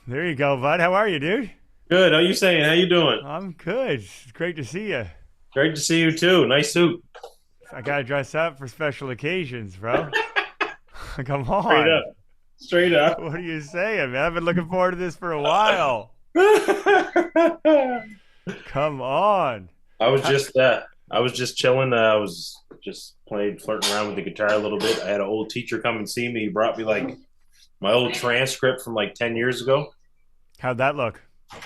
There you go, bud. How are you, dude? Good. How you saying? How you doing? I'm good. It's great to see you. Great to see you too. Nice suit. I gotta dress up for special occasions, bro. Come Straight on. up. Straight up. What are you saying, man? I've been looking forward to this for a while. Come on. Ha- I was just chilling. I was just playing, flirting around with the guitar a little bit. I had an old teacher come and see me. He brought me like my old transcript from like 10 years ago. How'd that look?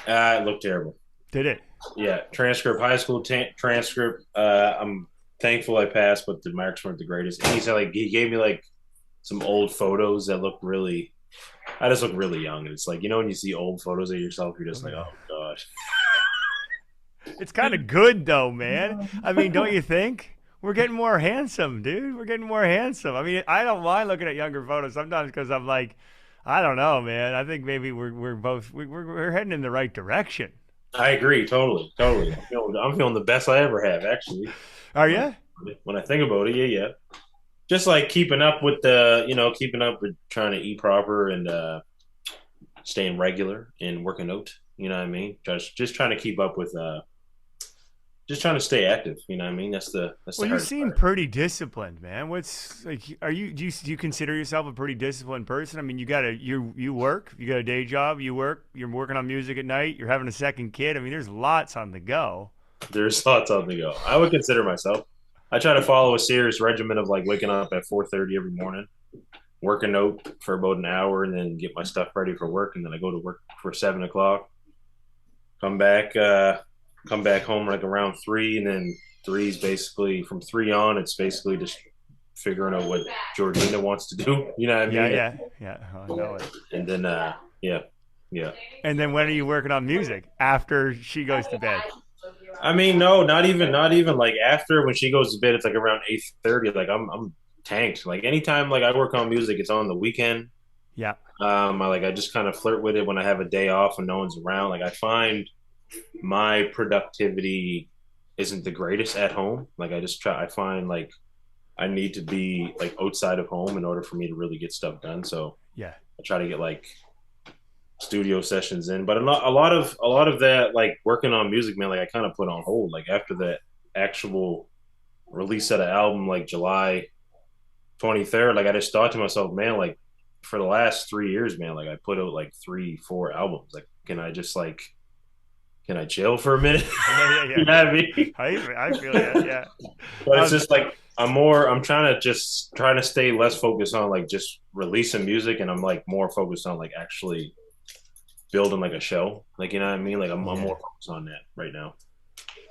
It looked terrible. Did it? Yeah, transcript, high school transcript. I'm thankful I passed, but the marks weren't the greatest. And he said like he gave me like some old photos that looked really. I just look really young, and it's like when you see old photos of yourself, you're just like, oh gosh. It's kind of good though, man. I mean, don't you think? We're getting more handsome, dude. We're getting more handsome. I mean, I don't mind looking at younger photos sometimes because I'm like, I don't know, man. I think maybe we're heading in the right direction. I agree, totally, totally. I'm feeling the best I ever have, actually. Are When you? when I think about it, yeah, yeah. Just like keeping up with trying to eat proper and staying regular and working out. You know what I mean? Just trying to keep up with just trying to stay active. You know what I mean? That's Well, the you hardest seem part. pretty disciplined, man. What's like? Are you do you consider yourself a pretty disciplined person? I mean, you work, you got a day job, you work, you're working on music at night, you're having a second kid. I mean, there's lots on the go. There's lots on the go. I would consider myself. I try to follow a serious regimen of like waking up at 4:30 every morning, working out for about an hour, and then get my stuff ready for work, and then I go to work for 7 o'clock. Come back, come back home like around three, and then three's basically from three on. It's basically just figuring out what Georgina wants to do. You know what I Yeah, mean? yeah, yeah. I know it. And then, yeah, yeah. And then when are you working on music after she goes to bed? I mean, no, not even like after when she goes to bed. It's like around 8:30. Like I'm tanked. Like anytime like I work on music, it's on the weekend. Yeah, I just kind of flirt with it when I have a day off and no one's around. Like I find my productivity isn't the greatest at home. Like I find like I need to be like outside of home in order for me to really get stuff done. So yeah. I try to get like studio sessions in, but a lot of that like working on music, man, like I kind of put on hold. Like after that actual release of the album, like July 23rd, like I just thought to myself, man, like for the last 3 years, man, like I put out like 3, 4 albums. Like, can I chill for a minute? Yeah, yeah, yeah, You know what yeah. I mean? I feel you. Yeah. But it's Um, just like I'm trying to stay less focused on like just releasing music, and I'm like more focused on like actually building like a show. Like you know what I mean? Like I'm yeah. more focused on that right now.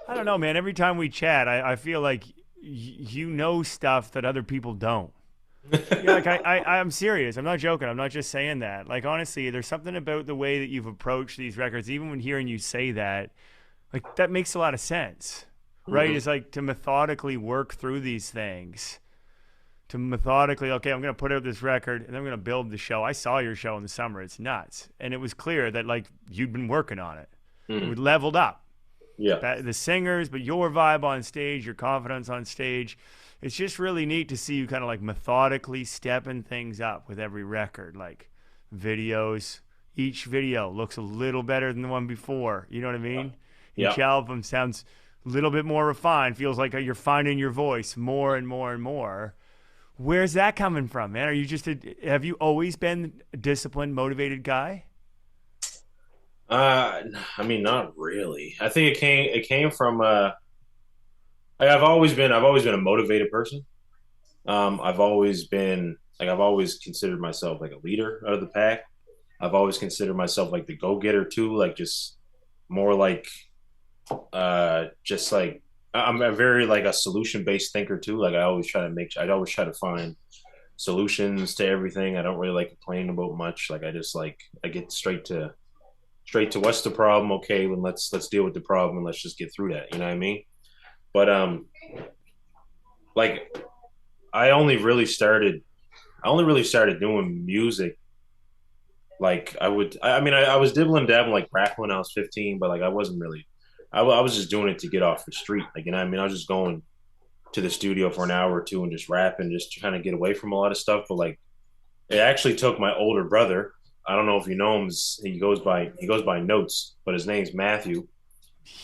I don't know, man. Every time we chat, I feel like you know stuff that other people don't. Yeah, like I'm serious. I'm not joking. I'm not just saying that. Like honestly, there's something about the way that you've approached these records. Even when hearing you say that, like that makes a lot of sense, right? Mm-hmm. It's like to methodically work through these things. To methodically, okay, I'm gonna put out this record and then I'm gonna build the show. I saw your show in the summer. It's nuts, and it was clear that like you'd been working on it. It Mm-hmm. was leveled up. Yeah. The singers, but your vibe on stage, your confidence on stage. It's just really neat to see you kind of like methodically stepping things up with every record, like videos. Each video looks a little better than the one before. You know what I mean? Yeah. Each album sounds a little bit more refined. Feels like you're finding your voice more and more and more. Where's that coming from, man? Are you just have you always been a disciplined, motivated guy? Uh, I mean, not really. I think it came from I've always been a motivated person. I've always considered myself like a leader out of the pack. I've always considered myself like the go getter too, like just more like just like I'm a very like a solution based thinker too. Like I always try to find solutions to everything. I don't really like complaining about much. Like I get straight to what's the problem. Okay, then let's deal with the problem and let's just get through that. You know what I mean? But like I only really started I only really started doing music. Like I mean, I was dibbling dabbling like rap when I was 15, but like I wasn't really, I was just doing it to get off the street. Like, you know what I mean? I was just going to the studio for an hour or two and just rapping, just trying to get away from a lot of stuff. But like, it actually took my older brother. I don't know if you know him. He goes by Notes, but his name's Matthew.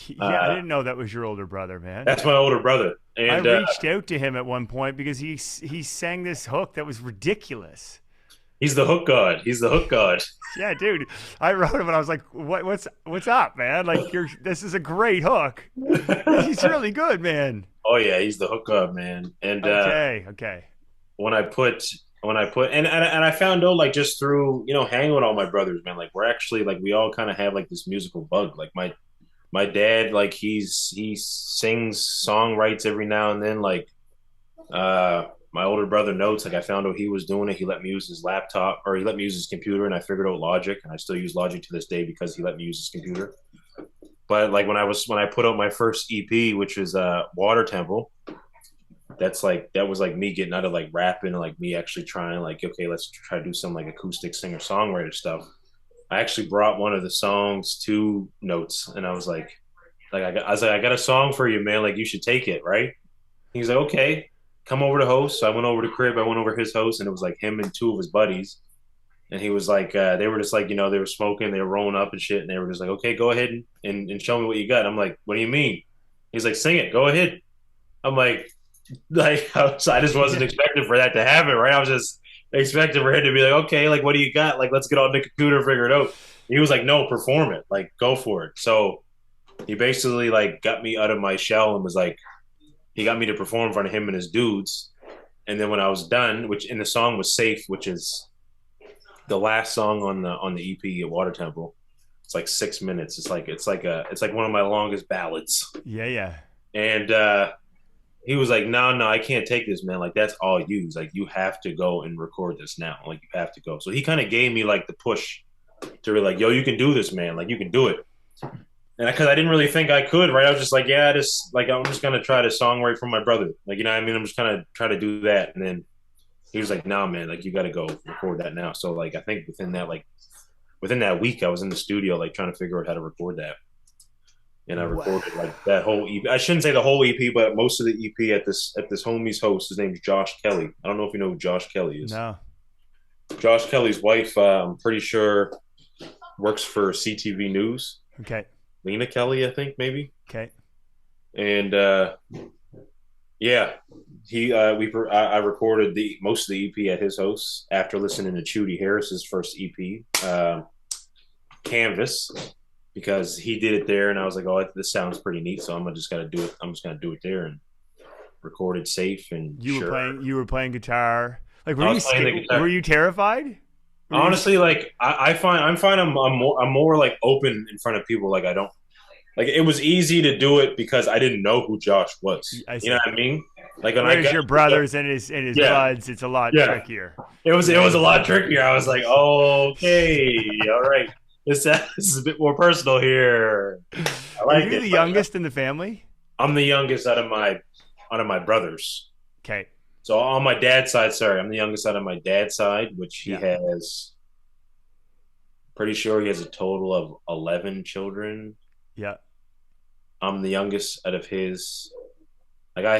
Yeah, I Uh, didn't know that was your older brother, man. that's my older brother, I and reached out to him at one point because he sang this hook that was ridiculous. he's the hook god. He's the hook god. Yeah, dude. I wrote him and I was like, what's up, man? Like this is a great hook. He's really good, man. Oh yeah, he's the hook god, man. And Okay, okay. when I put and I found out like just through hanging with all my brothers, man. Like we're actually like we all kind of have like this musical bug. Like my dad, like he sings, songwrites every now and then. Like my older brother Notes, like I found out he was doing it. He let me use his laptop, or he let me use his computer, and I figured out Logic, and I still use Logic to this day because he let me use his computer. But like when I put out my first EP, which is Water Temple, that was like me getting out of like rapping and like me actually trying like, okay, let's try to do some like acoustic singer songwriter stuff. I actually brought one of the songs to Notes, and I was like I was like, I got a song for you, man. Like you should take it, right? He's like, okay, come over to host. So I went over to crib. I went over his host, and it was like him and two of his buddies. And he was like, they were just like, they were smoking, they were rolling up and shit, and they were just like, okay, go ahead and show me what you got. I'm like, what do you mean? He's like, sing it, go ahead. I'm like I just wasn't expecting for that to happen, right? I was just expecting for him to be like, okay, like what do you got? Like let's get on the computer and figure it out. He was like, no, perform it, like go for it. So he basically like got me out of my shell and was like, he got me to perform in front of him and his dudes. And then when I was done, which in the song was Safe, which is the last song on the EP at Water Temple. It's like 6 minutes. It's like one of my longest ballads. Yeah, yeah. And he was like, no, I can't take this, man. Like that's all you. Like you have to go and record this now. Like you have to go. So he kind of gave me like the push to be like, yo, you can do this, man. Like you can do it. And because I didn't really think I could, right? I was just like, yeah, I'm just gonna try to songwrite from my brother. Like you know what I mean? I'm just gonna try to do that. And then he was like, "Nah, man, like you got to go record that now." So like I think within that week, I was in the studio like trying to figure out how to record that, and I Wow. recorded like that whole EP. I shouldn't say the whole EP, but most of the EP at this homie's host. His name's Josh Kelly. I don't know if you know who Josh Kelly is. No. Josh Kelly's wife, I'm pretty sure, works for CTV News. Okay. Lena Kelly, I think maybe. Okay. And yeah, I recorded the most of the EP at his house after listening to Chudy Harris's first EP, Canvas, because he did it there, and I was like, oh, this sounds pretty neat, so I'm just gonna do it. I'm just gonna do it there and recorded safe and sure. You were playing guitar. Like I was playing the guitar. were you terrified? Honestly, like I find I'm more like open in front of people. Like I don't like it was easy to do it because I didn't know who Josh was. I see. You know what I mean? Like when Whereas your brothers and his yeah, buds, it's a lot yeah. trickier. It was a lot trickier. I was like, oh, okay, all right. This is a bit more personal here. I Are like you it. the youngest in the family? I'm the youngest out of my brothers. Okay. So on my dad's side, sorry, I'm the youngest out of my dad's side, which he Yeah. has. Pretty sure he has a total of 11 children. Yeah. I'm the youngest out of his. Like I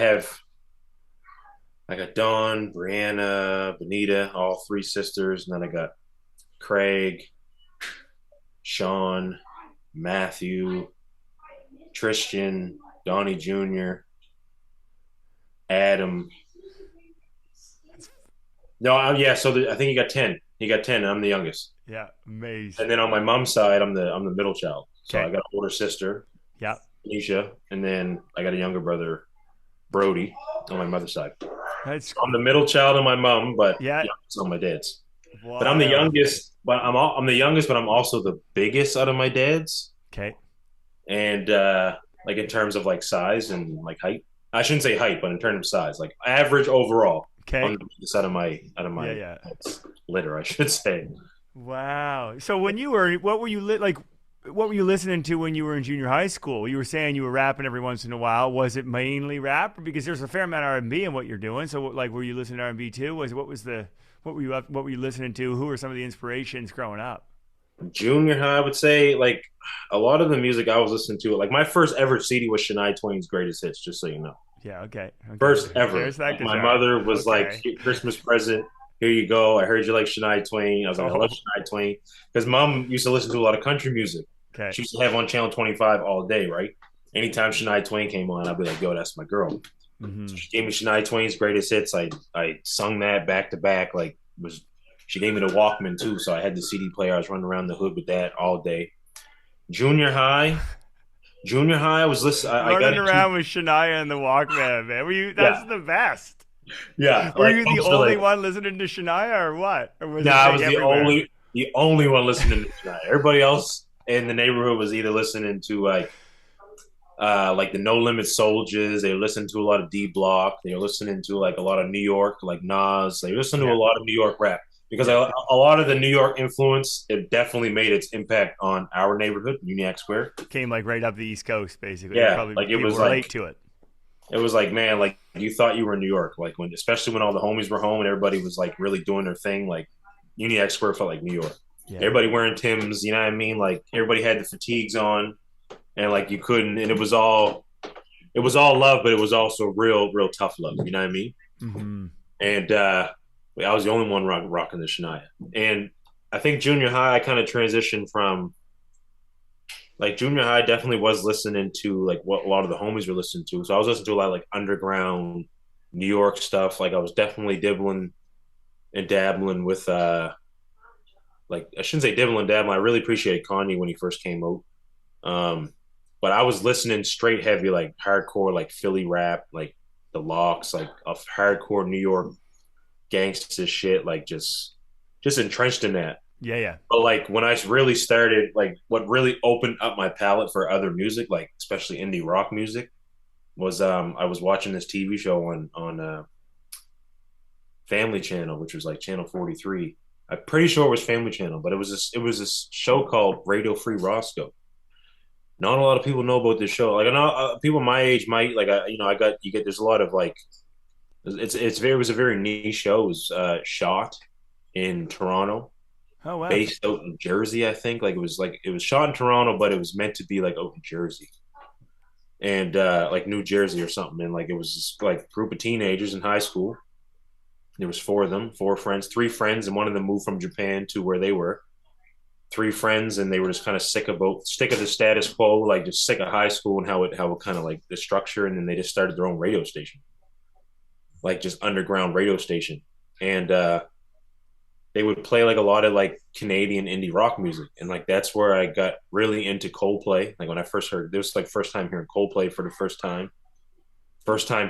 got Dawn, Brianna, Benita, all three sisters, and then I got Craig, Sean, Matthew, Tristan, Donnie Jr., Adam. No, yeah. So I think he got 10. He got 10. And I'm the youngest. Yeah. Amazing. And then on my mom's side, I'm the middle child. So Okay. I got an older sister, Yeah. Anisha, and then I got a younger brother, Brody, on my mother's side. That's I'm the middle child of my mom, but yeah. it's on my dad's. Wow. But I'm the youngest. But I'm the youngest, but I'm also the biggest out of my dad's. Okay. And like in terms of like size and like height, I shouldn't say height, but in terms of size, like average overall, Okay. I'm the biggest out of my Yeah. litter, I should say. Wow. So when you were, what were you like? What were you listening to when you were in junior high school? You were saying you were rapping every once in a while. Was it mainly rap? Because there's a fair amount of R&B in what you're doing. So like, were you listening to R&B too? What were you listening to? Who were some of the inspirations growing up? Junior high, I would say like a lot of the music I was listening to. Like my first ever CD was Shania Twain's Greatest Hits. Just so you know. Yeah. Okay. First ever. There's that Like, my guitar. mother was Okay. like Christmas present. here you go. I heard you like Shania Twain. I was like, I love Oh, Shania Twain because mom used to listen to a lot of country music. okay. She used to have on Channel 25 all day, right? Anytime Shania Twain came on, I'd be like, yo, that's my girl. So Mm-hmm. she gave me Shania Twain's greatest hits. I sung that back to back. Like was she gave me the Walkman too, so I had the CD player. I was running around the hood with that all day. Junior high, junior high, I was listening. I got Running into around with Shania and the Walkman, man. Were you? yeah, That's the best. yeah. Were Like you the most of only like, one listening to Shania, or what? Or was nah, it I big was everywhere? the only one listening to Shania. Everybody else in the neighborhood was either listening to like the No Limit Soldiers. They listened to a lot of D Block. They were listening to like a lot of New York, like Nas. They listened to a Yeah, lot of New York rap because yeah. a lot of the New York influence it definitely made its impact on our neighborhood, Uniac Square. Came like right up the East Coast, basically. You Yeah, probably like people relate to it. it was like man, like you thought you were in New York, like when especially when all the homies were home and everybody was like really doing their thing. Like Uniac Square felt like New York. Yeah. Everybody wearing Timbs, you know what I mean? Like everybody had the fatigues on, and like you couldn't, and it was all love, but it was also real tough love. You know what I mean? Mm-hmm. And I was the only one rocking the Shania. And I think junior high, I kind of transitioned from like junior high. Definitely was listening to like what a lot of the homies were listening to. So I was listening to a lot of like underground New York stuff. Like I was definitely dibbling and dabbling with like I shouldn't say dibbling and dabbling. I really appreciated Kanye when he first came out. Um, but I was listening straight heavy, like hardcore, like Philly rap, like the Locks, like of hardcore New York gangster shit, like just entrenched in that. Yeah, yeah. But like when I really started, like what really opened up my palette for other music, like especially indie rock music, was I was watching this TV show on Family Channel, which was like Channel 43. I'm pretty sure it was Family Channel, but it was this show called Radio Free Roscoe. Not a lot of people know about this show. Like I know people my age might like. I got you get. There's a lot of like. It was a very niche show. It was shot in Toronto, Oh wow. based out in Jersey. I think like it was shot in Toronto, but it was meant to be like out in Jersey and like New Jersey or something. And like it was just like a group of teenagers in high school. There was four of them, four friends, three friends, and one of them moved from Japan to where they were. Three friends, and they were just kind of sick of the status quo, like just sick of high school and how it kind of like the structure, and then they just started their own radio station, like just underground radio station, and they would play like a lot of like Canadian indie rock music, and like that's where I got really into Coldplay. Like when I first heard, this was like first time hearing Coldplay for the first time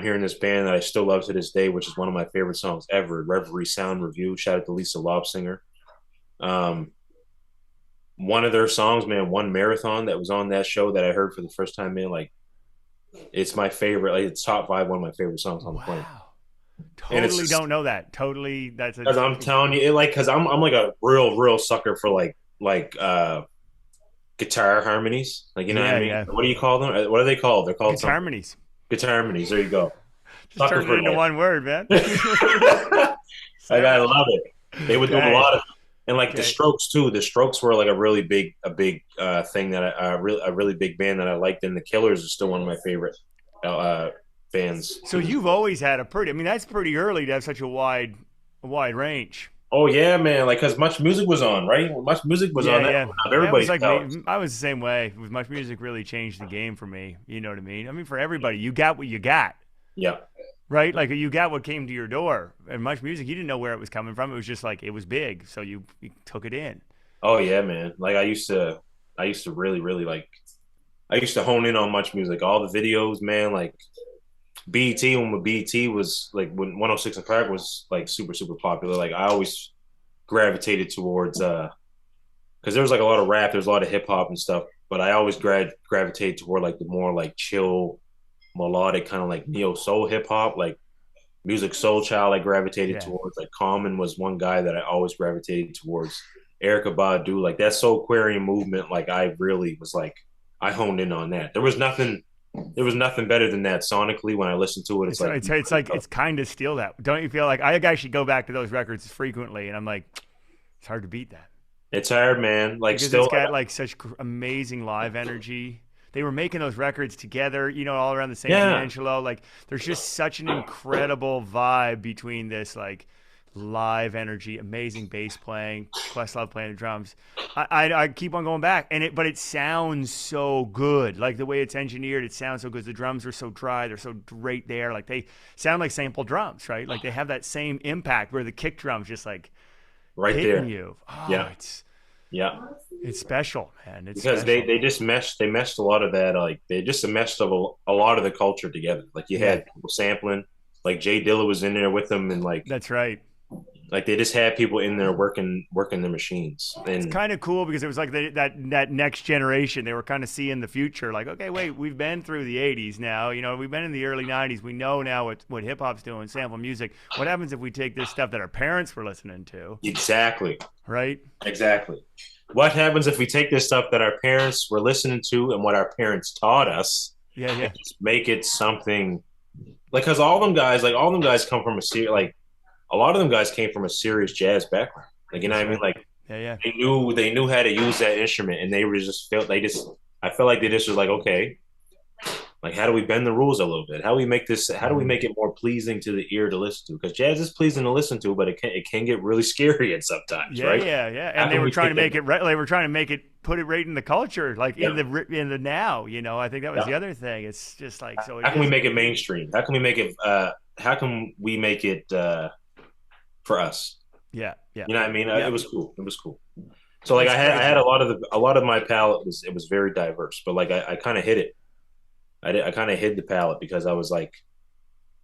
hearing this band that I still love to this day, which is one of my favorite songs ever, Reverie Sound Review. Shout out to Lisa Lobsinger. Um, one of their songs, man, One Marathon, that was on that show that I heard for the first time, man, like it's my favorite, like it's top five, one of my favorite songs on the planet. Wow. And it's Totally just don't know that. Totally, that's a because I'm telling you, it like because I'm like a real sucker for guitar harmonies. Like you know what yeah, I mean? yeah. What do you call them? What are they called? They're called Guitar something. harmonies. Guitar harmonies. There you go. Just Sucker turned it for into that. one word, man. Like I Savage. love it. They would do a Okay. lot of and like the Okay. Strokes too. The Strokes were like a big thing that a really big band that I liked. And the Killers is still one of my favorite uh, bands So to this you've day. always had a pretty. I mean, that's pretty early to have such a wide range. Oh yeah, man! Like, cause much music was on, right? When much music was Yeah, on, that yeah. opened up That was everybody's like me. palates. I was the same way. With much music, really changed the game for me. You know what I mean? I mean, for everybody, you got what you got, Yeah. right? Like you got what came to your door. And much music, you didn't know where it was coming from. It was just like it was big, so you took it in. Oh yeah, man. Like I used to really like, I used to hone in on much music. All the videos, man. Like BET when BET was like when 106 and Park was like super popular. Like I always gravitated towards because there was like a lot of rap, there's a lot of hip hop and stuff, but I always gravitated toward like the more like chill, melodic kind of like neo soul hip hop, like Music Soul Child. I gravitated Yeah. towards like Common was one guy that I always gravitated towards. Erica Badu, like that Soul Aquarium movement, like I really was like I honed in on that. There was nothing better than that sonically when I listened to it. It's like It's like it's kind of still that. Don't you feel like I actually go back to those records frequently, and I'm like, it's hard to beat that. it's hard, man. Like Because it's still, got like such amazing live energy. They were making those records together, you know, all around the same yeah, D'Angelo. Like, there's just such an incredible vibe between this like live energy, amazing bass playing, Questlove playing the drums. I keep on going back, but it sounds so good. Like the way it's engineered, it sounds so good. The drums are so dry, they're so right there. Like they sound like sample drums, right? Like they have that same impact where the kick drums just like right hitting there. you. Oh, Yeah, it's yeah. it's special, man. It's Because special. they just meshed a lot of that, like they just meshed of a lot of the culture together. Like you Yeah, had people sampling, like Jay Dilla was in there with them, and that's right. like they just had people in there working the machines. It's And kind of cool because it was like that next generation. They were kind of seeing the future. Like, okay, wait, we've been through the '80s now. You know, we've been in the early '90s. We know now what hip hop's doing, sample music. What happens if we take this stuff that our parents were listening to, exactly, right? exactly. What happens if we take this stuff that our parents were listening to and what our parents taught us Yeah, and yeah, just make it something like because all them guys come from like a lot of them guys came from a serious jazz background. Like you know that's what I mean? right. Like Yeah, yeah. they knew how to use that instrument and they were just felt they just I felt like they just was like, okay, like how do we bend the rules a little bit? How do we make this how do we Mm-hmm. make it more pleasing to the ear to listen to? Because jazz is pleasing to listen to, but it can get really scary at sometimes, Yeah, right? yeah, yeah. How And they can were we trying to take make that? it. They were trying to make it, put it right in the culture, like Yeah, in the now. You know, I think that was yeah. the other thing. It's just like so. It How can we is. make it mainstream? How can we make it how can we make it for us? Yeah, yeah, You know what I mean? It yeah. was cool. It was cool. So like It's I had crazy. a lot of my palette was it was very diverse, but like I kind of hit it. I kind of hid the palette because I was like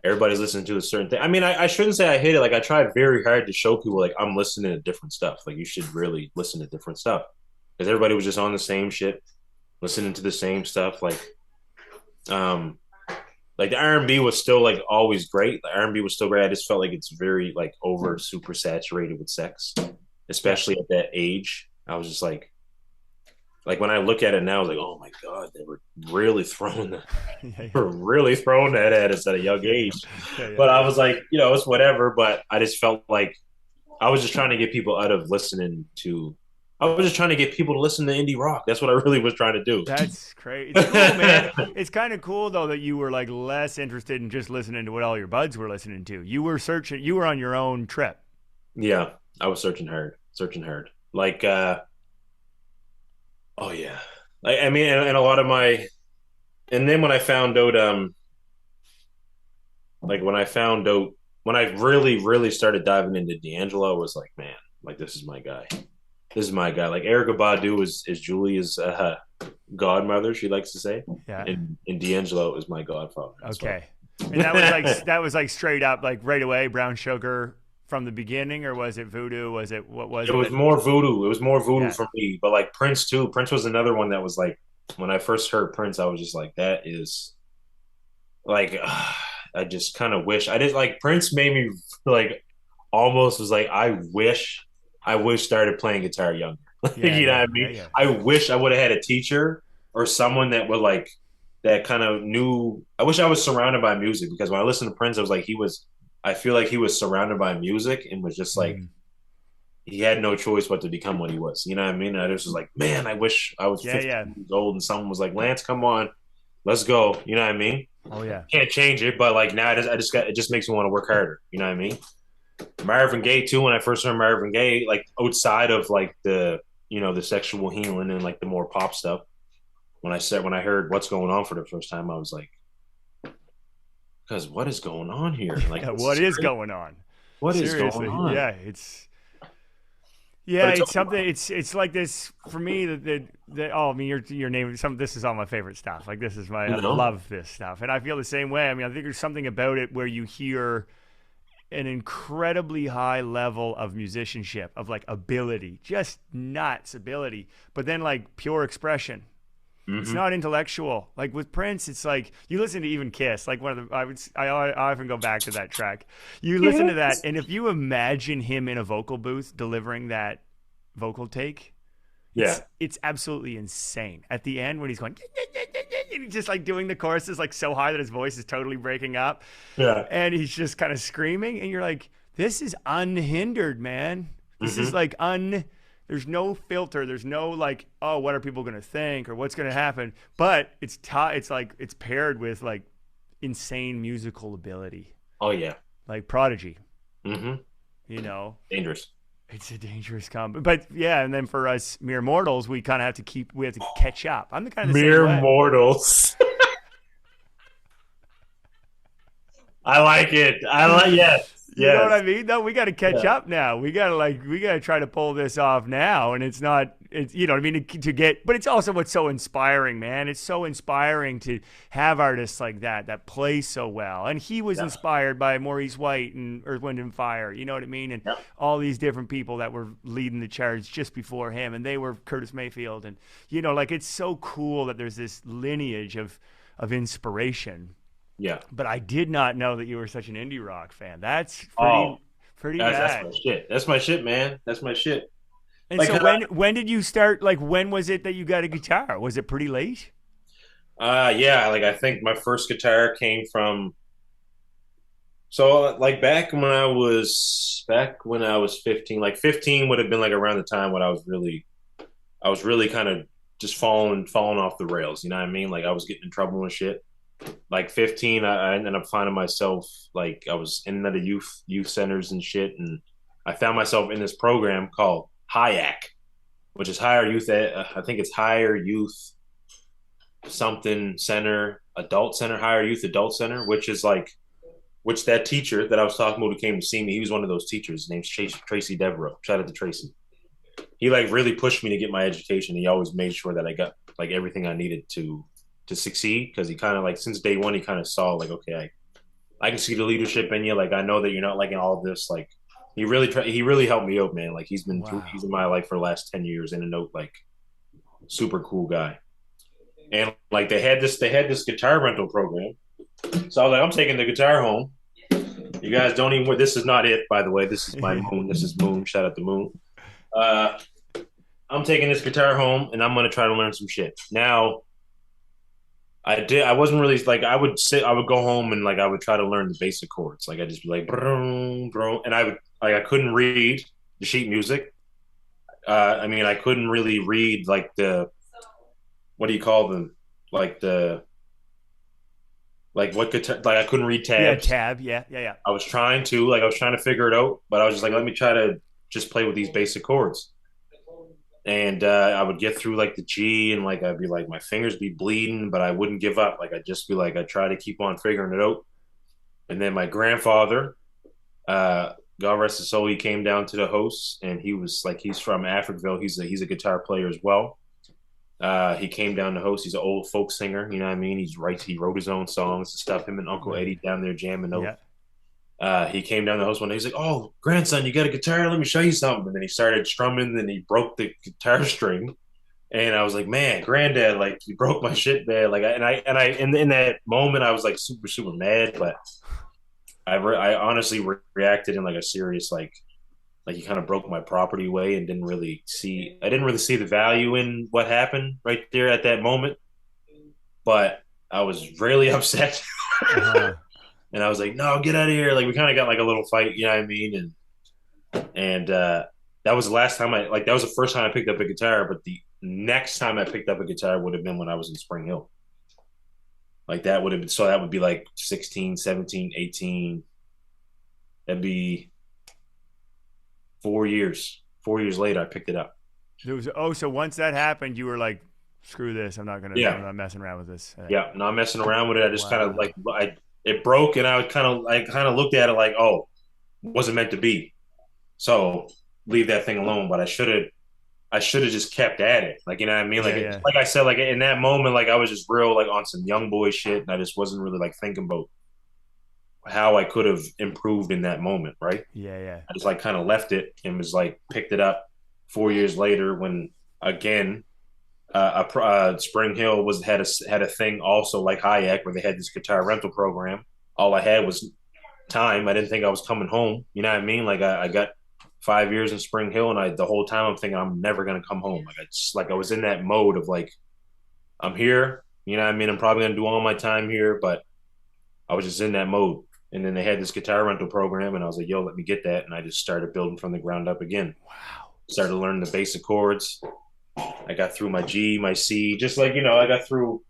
everybody's listening to a certain thing. I mean, I shouldn't say I hit it. Like I tried very hard to show people like I'm listening to different stuff. Like you should really listen to different stuff because everybody was just on the same shit, listening to the same stuff. Um, like the R&B was still like always great. The R&B was still great. I just felt like it's very like over super saturated with sex, Yeah, especially at that age. I was just like when I look at it now, I was like, oh my god, they were really throwing the, yeah, yeah, were really throwing that at us at a young yeah, yeah, age. yeah, yeah. But I was like, you know, it's whatever. But I just felt like I was just trying to get people out of listening to. I was just trying to get people to listen to indie rock. That's what I really was trying to do. That's crazy. It's cool, man. It's kind of cool though that you were like less interested in just listening to what all your buds were listening to. You were searching. You were on your own trip. Yeah, I was searching hard, searching hard. Oh yeah, I mean, and a lot of my, and then when I found out, like when I found out, when I really started diving into D'Angelo, I was like, man, like this is my guy. This is my guy. Like Erica Badu is Julia's godmother, she likes to say, Yeah. and D'Angelo is my godfather. That's what. Okay. And that was like straight up like right away brown sugar from the beginning, or was it voodoo? Was it what was It it was that? more voodoo. It was more voodoo Yeah. for me. But like Prince too. Prince was another one that was like when I first heard Prince, I was just like, that is like I just kind of wish I did like Prince made me like almost was like I wish started playing guitar younger. Yeah. You know what Yeah. I Yeah. mean? Yeah. I wish I would have had a teacher or someone that would like that kind of knew. I wish I was surrounded by music because when I listened to Prince, I was like he was. I feel like he was surrounded by music and was just like Mm. he had no choice but to become what he was. You know what I mean? And I just was like, man, I wish I was Yeah. 15 Yeah. years old and someone was like, Lance, come on, let's go. You know what I mean? Oh yeah. Can't change it, but like now I just got it just makes me want to work harder. You know what I mean? Marvin Gaye too. When I first heard Marvin Gaye, like outside of like the the sexual healing and like the more pop stuff, when I heard what's going on for the first time, I was like, because what is going on here? Like Yeah. this What is is crazy. going on? What is going Seriously. on? Yeah. But it's It's something. It's like this for me. That oh, I mean, your name. Some This is all my favorite stuff. Like this is I love this stuff, and I feel the same way. I mean, I think there's something about it where you hear an incredibly high level of musicianship, of like ability, just nuts ability, but then like pure expression. It's Mm-hmm. not intellectual. Like with Prince, it's like you listen to even Kiss. Like one of the I often go back to that track. You listen to that, and if you imagine him in a vocal booth delivering that vocal take, Yeah. it's absolutely insane. At the end when he's going, and he's just like doing the choruses like so high that his voice is totally breaking up, Yeah. and he's just kind of screaming, and you're like, this is unhindered, man. This is Mm-hmm. like there's no filter. There's no like, oh, what are people gonna think or what's gonna happen? But it's like it's paired with like insane musical ability, Oh yeah. like Prodigy. Mm-hmm. You know, Dangerous. it's a dangerous combo. But yeah, and then for us mere mortals, we have to catch up. I'm the kind of the same Mere way. mortals. I like it. I like yes, You know what yes. I mean? No, we got to catch Yeah. up now. We got to try to pull this off now. And it's not, it's, you know what I mean? To get, but it's also what's so inspiring, man. It's so inspiring to have artists like that play so well. And he was Yeah. inspired by Maurice White and Earth, Wind and Fire. You know what I mean? And Yeah. all these different people that were leading the charge just before him. And they were Curtis Mayfield. And, you know, like it's so cool that there's this lineage of inspiration, Yeah. but I did not know that you were such an indie rock fan. That's Oh, pretty that's rad. my shit. That's my shit, man. That's my shit. And Like, so when did you start? Like when was it that you got a guitar? Was it pretty late? yeah, like I think my first guitar came from so like back when I was 15, like 15 would have been like around the time when I was really kind of just falling off the rails, you know what I mean? Like I was getting in trouble and shit. Like 15, I ended up finding myself like I was in the youth centers and shit, and I found myself in this program called HIAC, which is higher youth. I think it's higher youth something center, adult center, higher youth adult center, which is like which that teacher that I was talking about who came to see me, he was one of those teachers. His name's Tracy Devereaux. Shout out to Tracy. He like really pushed me to get my education. He always made sure that I got like everything I needed to succeed because he kind of like since day one he kind of saw like okay I can see the leadership in you, like I know that you're not liking all of this, like he really helped me out, man. Like he's Wow. in my life for the last 10 years in a note, like super cool guy. And like they had this guitar rental program, so I was like I'm taking the guitar home. You guys don't even this is not it, by the way. This is my moon. This is Moon. Shout out to Moon. uh I'm taking this guitar home and I'm gonna try to learn some shit. Now I did. I wasn't really like I would sit. I would go home and like I would try to learn the basic chords. Like I just be like, brum, brum, and I would like I couldn't read the sheet music. I mean, I couldn't really read like the what do you call them? Like the like what guitar? Like I couldn't read Yeah, tabs. tab. Yeah, yeah, yeah. I was trying to figure it out, but I was just like, let me try to just play with these basic chords. And I would get through like the G, and like I'd be like my fingers be bleeding, but I wouldn't give up. Like I'd just be like I'd try to keep on figuring it out. And then my grandfather, God rest his soul, he came down to the host, and he was like he's from Africville. He's a guitar player as well. He came down to host. He's an old folk singer, you know what I mean. He wrote his own songs and stuff. Him and Uncle Right. Eddie down there jamming out. Yeah. He came down the host one day. He's like, "Oh, grandson, you got a guitar? Let me show you something." And then he started strumming. Then he broke the guitar string, and I was like, "Man, granddad, like you broke my shit, man." Like, in that moment, I was like super mad. But I honestly reacted in like a serious like he kind of broke my property away and I didn't really see the value in what happened right there at that moment. But I was really upset. Uh huh. And I was like, no, get out of here. Like we kind of got like a little fight, you know what I mean? And that was the last time that was the first time I picked up a guitar, but the next time I picked up a guitar would have been when I was in Spring Hill. Like that would have been, so that would be like 16, 17, 18. That'd be 4 years. 4 years later, I picked it up. So once that happened, you were like, screw this. I'm Yeah. not messing around with this. Yeah. Not messing around with it. I just kind of Wow. it broke and I kind of looked at it like, oh, it wasn't meant to be. So leave that thing alone. But I should have just kept at it. Like, you know what I mean? Yeah, yeah. Like I said, like in that moment, like I was just real like on some young boy shit, and I just wasn't really like thinking about how I could have improved in that moment, right? Yeah, yeah. I just like kind of left it and was like picked it up 4 years later when again Spring Hill had a thing also like Hayek where they had this guitar rental program. All I had was time. I didn't think I was coming home. You know what I mean? Like I got 5 years in Spring Hill, and the whole time I'm thinking I'm never gonna come home. Like I was in that mode of like I'm here. You know what I mean? I'm probably gonna do all my time here, but I was just in that mode. And then they had this guitar rental program, and I was like, "Yo, let me get that." And I just started building from the ground up again. Wow. Started learning the basic chords. I got through my G, my C, just like I got through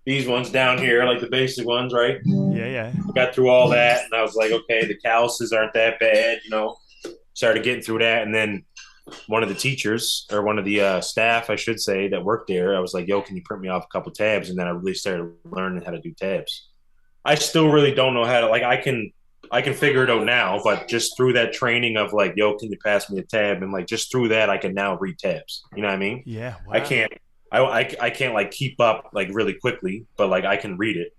these ones down here, like the basic ones, right? Yeah, yeah. I got through all that, and I was like, okay, the calluses aren't that bad. started getting through that, and then one of the teachers or one of the staff, I should say, that worked there, I was like, "Yo, can you print me off a couple tabs?" And then I really started learning how to do tabs. I still really don't know how to like. I can figure it out now, but just through that training of like, "Yo, can you pass me a tab?" And like just through that, I can now read tabs. You know what I mean? Yeah. I Wow. can't. I can't like keep up like really quickly, but like I can read it.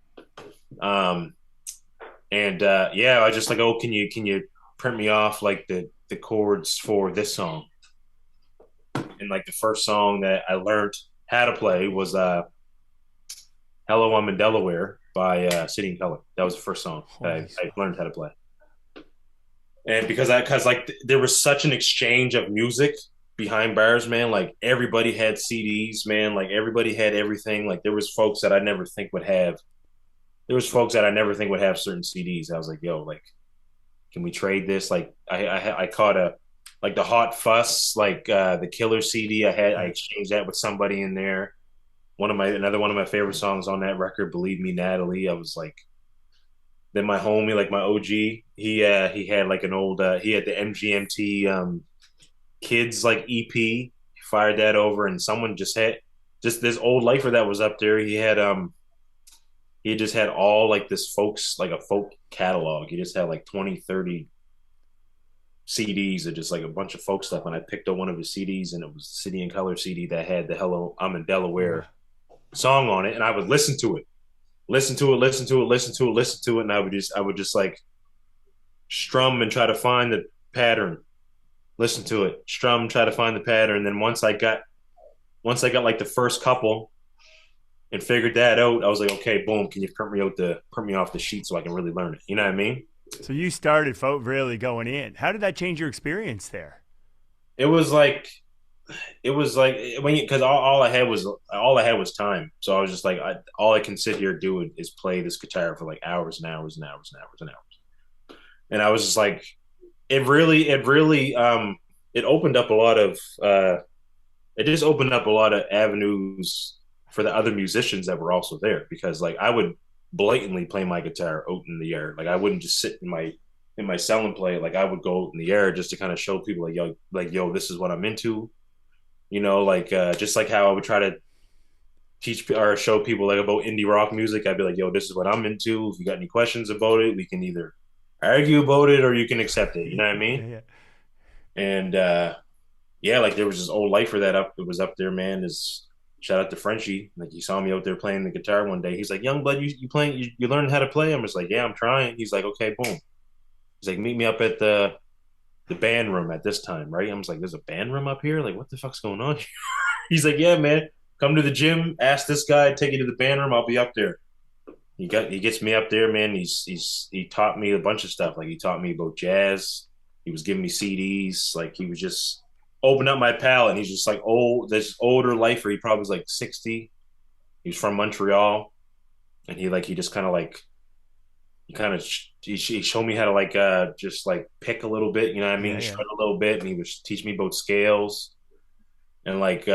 Um, and yeah, I just like, oh, can you print me off like the chords for this song? And like the first song that I learned how to play was "Hello, I'm in Delaware" by City and Color. That was the first song that Holy I smoke. learned how to play. And because like there was such an exchange of music behind bars, man. Like everybody had CDs, man. Like everybody had everything. Like there was folks that I never think would have. There was folks that I never think would have certain CDs. I was like, yo, like, can we trade this? Like, I caught a like the Hot Fuss, like the Killer CD. I Yeah. exchanged that with somebody in there. Another one of my favorite songs on that record, "Believe Me, Natalie." I was like, then my homie, like my OG, he had like an old he had the MGMT kids like EP. He fired that over, and someone just had just this old lifer that was up there. He just had all like this folks like a folk catalog. He just had like 20, 30 CDs of just like a bunch of folk stuff. And I picked up one of his CDs, and it was the City and Color CD that had the "Hello, I'm in Wow. Delaware" song on it, and I would listen to it, listen to it, listen to it, listen to it, listen to it, and I would just like strum and try to find the pattern, listen to it, strum, try to find the pattern. And then once I got like the first couple and figured that out, I was like, okay, boom, can you print me off the sheet so I can really learn it? You know what I mean? So you started really going in. How did that change your experience there? It was like when you because all I had was time. So I was just like, all I can sit here do is play this guitar for like hours and hours and hours and hours and hours. And I was just like, it really it opened up a lot of it just opened up a lot of avenues for the other musicians that were also there, because like I would blatantly play my guitar out in the air. Like I wouldn't just sit in my cell and play. Like I would go out in the air just to kind of show people like yo, this is what I'm into. Like just like how I would try to teach or show people like about indie rock music. I'd be like, yo, this is what I'm into. If you got any questions about it, we can either argue about it or you can accept it. You know what I mean? Yeah. And yeah, like there was this old lifer that was up there, man. Is Shout out to Frenchie. Like he saw me out there playing the guitar one day. He's like, "Young blood, you playing? You learning how to play?" I'm just like, "Yeah, I'm trying." He's like, "Okay, boom." He's like, "Meet me up at the band room at this time, right?" I'm just like, "There's a band room up here? Like, what the fuck's going on?" He's like, "Yeah, man. Come to the gym. Ask this guy. Take you to the band room. I'll be up there." He gets me up there, man. He taught me a bunch of stuff. Like he taught me about jazz. He was giving me CDs. Like he was just open up my palate. And he's just like this older lifer. He probably was like 60. He was from Montreal, and he just kind of like he showed me how to like just like pick a little bit. You know what I Yeah. mean? Yeah. Shred a little bit, and he was teach me about scales and like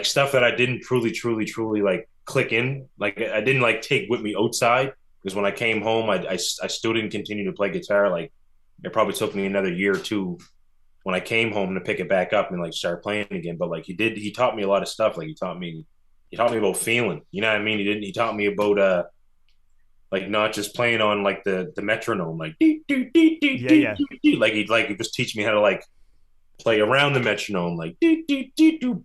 stuff that I didn't truly like click in. Like I didn't like take with me outside, because when I came home, I still didn't continue to play guitar. Like it probably took me another year or two when I came home to pick it back up and like start playing again. But like he taught me a lot of stuff. Like he taught me about feeling. You know what I mean? He taught me about like not just playing on like the metronome, like dee, dee, dee, dee, Yeah. dee, Yeah. dee, dee. Like he just teach me how to like play around the metronome, like dee, dee, dee, doo,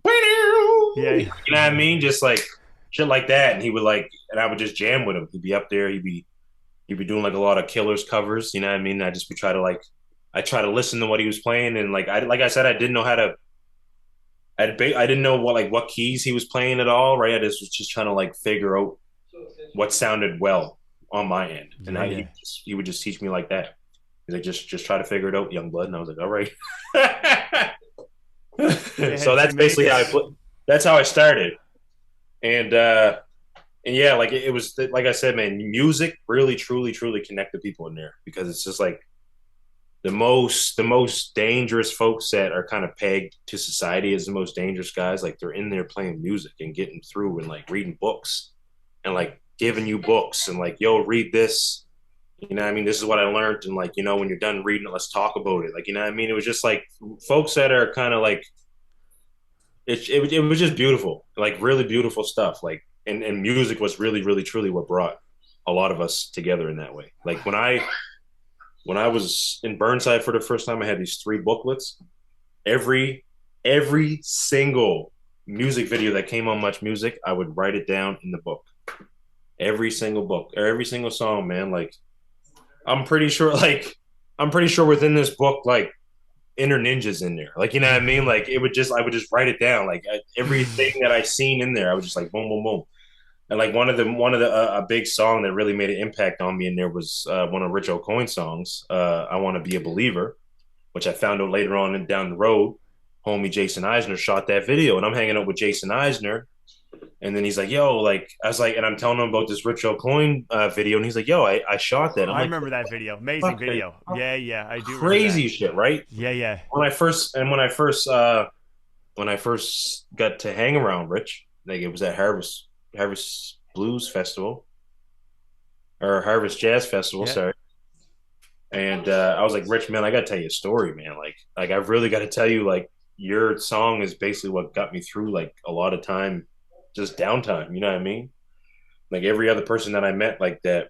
Yeah. you Yeah. know what I mean? Just like shit like that. And he would like, and I would just jam with him. He'd be up there. He'd be doing like a lot of Killers covers. You know what I mean? I just would I try to listen to what he was playing, and like I said, I didn't know how to. I didn't know what keys he was playing at all, right? I just was just trying to like figure out what sounded well on my end, and Yeah. Yeah. he would just teach me like that. He's like, just try to figure it out, young blood, and I was like, all right. Yeah. So See, that's mate. basically that's how I started, and yeah, like it was like I said, man, music really, truly connected people in there, because it's just like the most dangerous folks that are kind of pegged to society as the most dangerous guys. Like they're in there playing music and getting through and like reading books and like giving you books and like, yo, read this. You know what I mean? This is what I learned. And like, when you're done reading it, let's talk about it. Like, you know what I mean? It was just like folks that are kind of like, it was just beautiful, like really beautiful stuff. Like, and music was really, really, truly what brought a lot of us together in that way. Like when I was in Burnside for the first time, I had these three booklets. Every every single music video that came on Much Music, I would write it down in the book. Every single book or every single song, man. Like I'm pretty sure, within this book, like inner ninjas in there. Like you know what I mean? Like I would just write it down. Like everything that I seen in there, I was just like boom, boom, boom. And like one of the a big song that really made an impact on me in there was one of Rich O'Coin's songs, "I Want to Be a Believer," which I found out later on and down the road. Homie Jason Eisner shot that video, and I'm hanging out with Jason Eisner, and then he's like, "Yo," like I was like, and I'm telling him about this Rich O'Coin video, and he's like, "Yo, I shot that." I'm I like, remember that video. Amazing "Fuck, video. Yeah, yeah, I do remember that. crazy shit, right?" Yeah, yeah. When I first got to hang around Rich, like it was at Harvest Blues Festival or Harvest Jazz Festival, Yeah. sorry. And I was like, Rich, man, I got to tell you a story, man. Like I've really got to tell you, like your song is basically what got me through like a lot of time, just downtime. You know what I mean? Like every other person that I met, like that,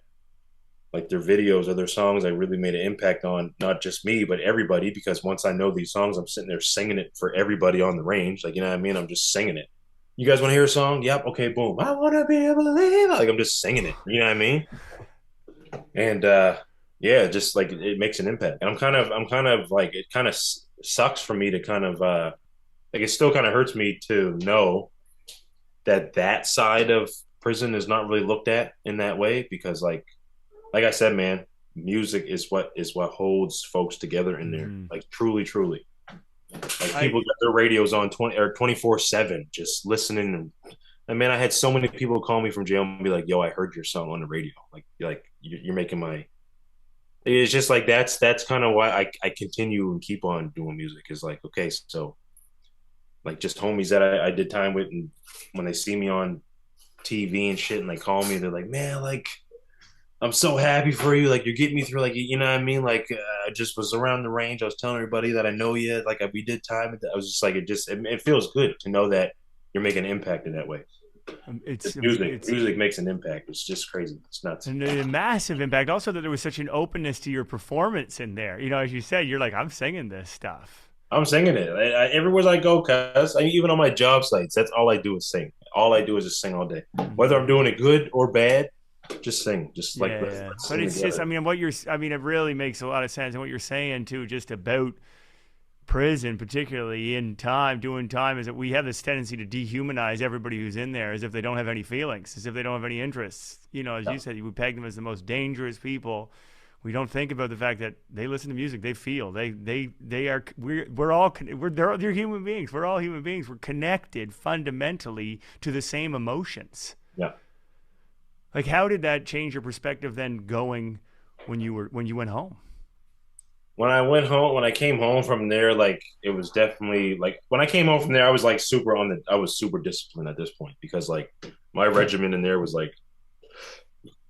like their videos or their songs, I really made an impact on not just me, but everybody. Because once I know these songs, I'm sitting there singing it for everybody on the range. Like you know what I mean? I'm just singing it. You guys want to hear a song? Yep. Okay. Boom. I want to be a believer. Like I'm just singing it. You know what I mean? And yeah, just like it makes an impact. And I'm kind of like it kind of sucks for me to kind of like it still kind of hurts me to know that side of prison is not really looked at in that way because like I said, man, music is what holds folks together in there. Hmm. Like truly, truly. Like I people got their radios on 20 or 24/7 just listening. And man, I had so many people call me from jail and be like, "Yo, I heard your song on the radio. Like you're making my." It's just like that's kind of why I continue and keep on doing music. Is like okay, so like just homies that I did time with, and when they see me on TV and shit, and they call me, they're like, "Man, like I'm so happy for you. Like you're getting me through. Like you know what I mean. Like I just was around the range. I was telling everybody that I know you. Like we did time. I was just like it feels good to know that you're making an impact in that way. it's it's Music makes an impact. It's just crazy. It's nuts. and a massive impact. Also, that there was such an openness to your performance in there. You know, as you said, you're like, I'm singing this stuff. I'm singing it everywhere I go, cuz even on my job sites. That's all I do is sing. All I do is just sing all day, whether I'm doing it good or bad. Just sing. Just like Yeah, yeah. let's But sing it's just, I together. mean, I mean, it really makes a lot of sense. And what you're saying too, just about prison, particularly in time, doing time, is that we have this tendency to dehumanize everybody who's in there as if they don't have any feelings, as if they don't have any interests. You know, as you said, we peg them as the most dangerous people. We don't think about the fact that they listen to music, they feel, they are. We're all they're human beings. We're all human beings. We're connected fundamentally to the same emotions. Yeah. Like, how did that change your perspective then, going when you went home? When I came home from there, like it was definitely like when I came home from there, I was like I was super disciplined at this point because like my regimen in there was like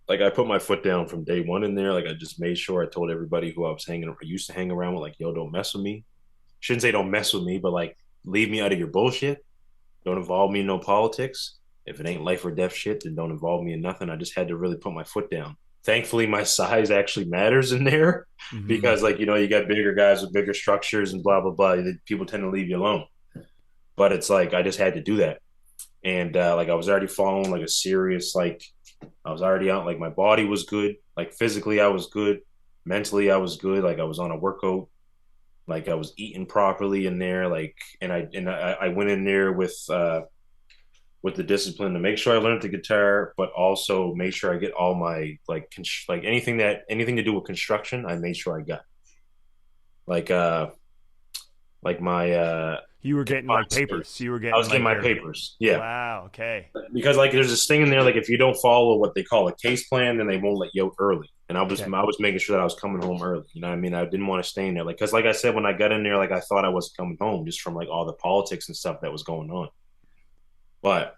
I put my foot down from day one in there. Like I just made sure I told everybody who I used to hang around with, like, yo, don't mess with me. Shouldn't say don't mess with me, but like leave me out of your bullshit. Don't involve me in no politics. If it ain't life or death shit, then don't involve me in nothing. I just had to really put my foot down. Thankfully, my size actually matters in there Mm-hmm. because, like, you got bigger guys with bigger structures and blah, blah, blah. People tend to leave you alone. But it's like, I just had to do that. And, like, I was already following, like, a serious, like, I was already out. Like, my body was good. Like, physically, I was good. Mentally, I was good. Like, I was on a workout. Like, I was eating properly in there. Like, and I went in there with the discipline to make sure I learned the guitar, but also make sure I get all my like anything to do with construction. I made sure I got like like my You were getting like confined papers. space. You were I getting was getting like my your papers, yeah, wow. Okay. because like there's this thing in there like if you don't follow what they call a case plan, then they won't let you out early. And Okay. I was making sure that I was coming home early. You know what I mean? I didn't want to stay in there like because like I said when I got in there like I thought I was coming home just from like all the politics and stuff that was going on, but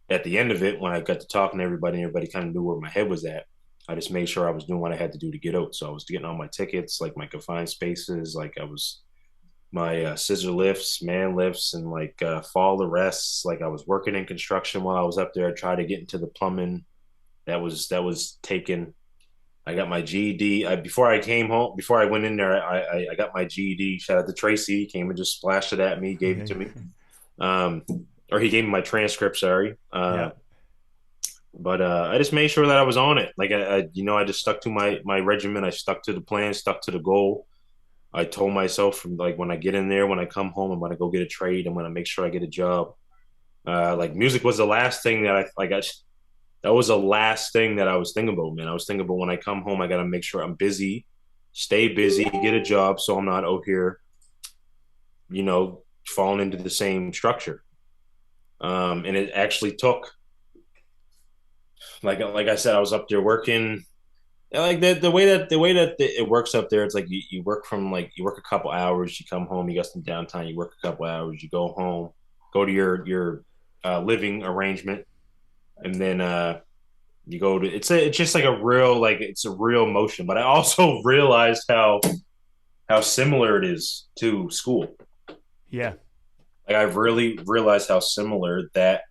at the end of it, when I got to talking to everybody, and everybody kind of knew where my head was at. I just made sure I was doing what I had to do to get out. So I was getting all my tickets, like my confined spaces, like I was my scissor lifts, man lifts, and like fall arrests. Like I was working in construction while I was up there. I tried to get into the plumbing. That was taken. I got my GED. Before I came home, before I went in there, I got my GED. Shout out to Tracy. He came and just splashed it at me, gave it to me. Um, or he gave me my transcript. Sorry. Yeah. But I just made sure that I was on it. Like I just stuck to my regimen. I stuck to the plan, stuck to the goal. I told myself from like when I get in there, when I come home, I'm gonna go get a trade. I'm gonna make sure I get a job. Like music was the last thing that that was the last thing that I was thinking about, man. I was thinking about when I come home, I gotta make sure I'm busy, stay busy, get a job, so I'm not out here, falling into the same structure. And it actually took, like I said, I was up there working. Like the way that it works up there, it's like you work from like you work a couple hours, you come home, you got some downtime, you work a couple hours, you go home, go to your living arrangement, and then you go to it's just like it's a real motion. But I also realized how similar it is to school. Yeah. Like I've really realized how similar that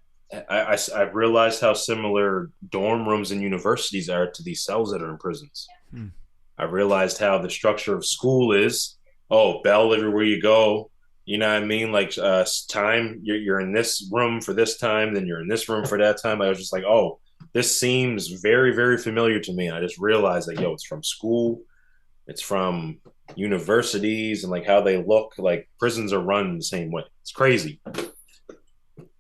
I've realized how similar dorm rooms and universities are to these cells that are in prisons. Hmm. I realized how the structure of school is. Oh, bell everywhere you go. You know what I mean? Like time, you're in this room for this time, then you're in this room for that time. I was just like, oh, this seems very, very familiar to me. And I just realized that, it's from school, it's from universities, and like how they look. Like prisons are run the same way. It's crazy.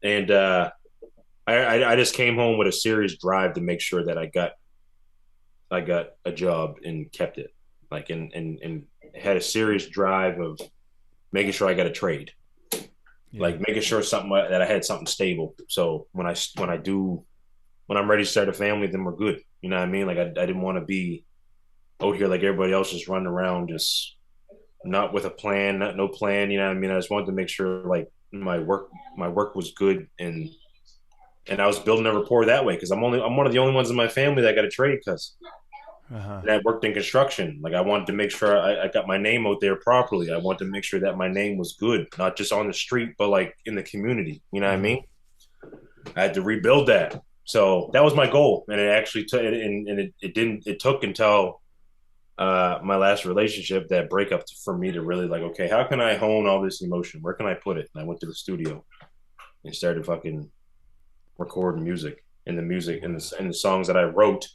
And I just came home with a serious drive to make sure that I got a job and kept it. Like and had a serious drive of making sure I got a trade. Yeah. Like making sure something that I had something stable. So when I'm ready to start a family, then we're good. You know what I mean? Like I didn't want to be out here like everybody else, just running around, just not with a plan, no plan. You know what I mean? I just wanted to make sure like my work was good, and I was building a rapport that way because I'm one of the only ones in my family that got a trade because Uh-huh. and I worked in construction. Like I wanted to make sure I got my name out there properly. I wanted to make sure that my name was good, not just on the street, but like in the community. You know what I Mm-hmm. mean? I had to rebuild that. So that was my goal, and it actually took. And it didn't. It took until my last relationship, that breakup, for me to really like, okay, how can I hone all this emotion? Where can I put it? And I went to the studio and started fucking recording music. And the music and the songs that I wrote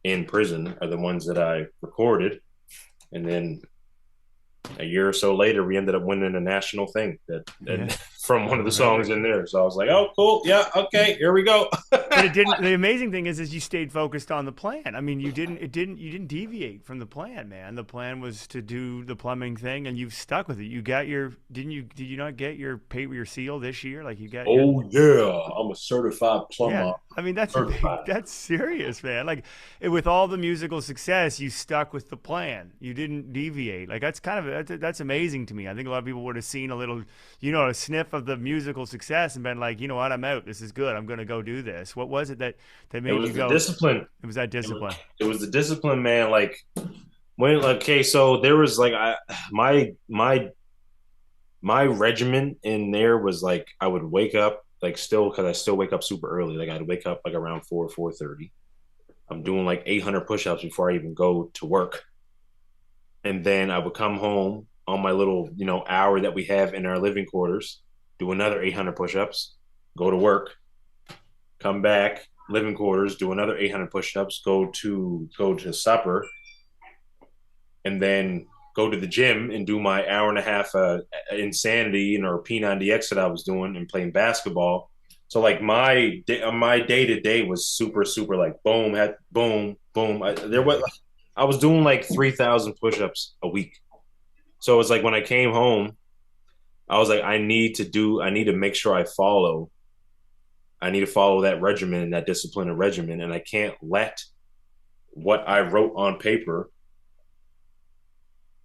in prison are the ones that I recorded. And then a year or so later, we ended up winning a national thing that Yeah. from I one of the remember. songs in there. So I was like, oh, cool. Yeah. Okay. Here we go. But it didn't. The amazing thing is you stayed focused on the plan. I mean, you didn't. It didn't. You didn't deviate from the plan, man. The plan was to do the plumbing thing, and you've stuck with it. You got your. Didn't you? Did you not get your paper, your seal this year? Like you got your. Oh, yeah. I'm a certified Yeah, plumber. I mean that's a big, Certified. that's serious, man. Like with all the musical success, you stuck with the plan. You didn't deviate. Like that's kind of that's amazing to me. I think a lot of people would have seen a little, a sniff of the musical success and been like, you know what, I'm out. This is good. I'm going to go do this. What was it that It made you was the go? discipline. It was that It was, discipline. it was the discipline, man. Like when, okay, so there was like my regimen in there was like I would wake up like still because I still wake up super early. Like I'd wake up like around 4:30. I'm doing like 800 push-ups before I even go to work, and then I would come home on my little hour that we have in our living quarters, do another 800 push-ups, go to work, come back living quarters, do another 800 push-ups, go to supper, and then go to the gym and do my hour and a half insanity or P90X that I was doing and playing basketball. So like my day to day was super super like boom had boom boom. Yeah. I was doing like 3,000 push-ups a week. So it was like when I came home, I was like I need to make sure I need to follow that regimen and that discipline and regimen, and I can't let what I wrote on paper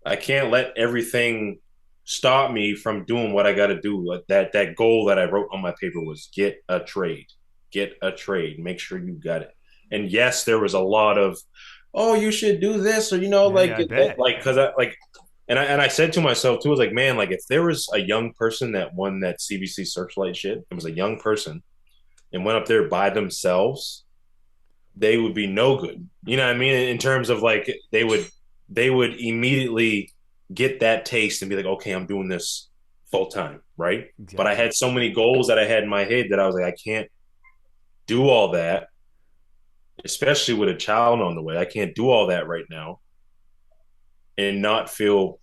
I can't let everything stop me from doing what I got to do. Like that goal that I wrote on my paper was get a trade, make sure you got it. And yes, there was a lot of oh, you should do this, or Yeah, yeah, I bet. like because I like, and I said to myself too, I was like, man, like if there was a young person that won that CBC Searchlight shit, it was a young person and went up there by themselves, they would be no good. You know what I mean? In terms of like they would immediately get that taste and be like, okay, I'm doing this full time, right? But I Exactly. had so many goals that I had in my head that I was like, I can't do all that, especially with a child on the way. I can't do all that right now and not feel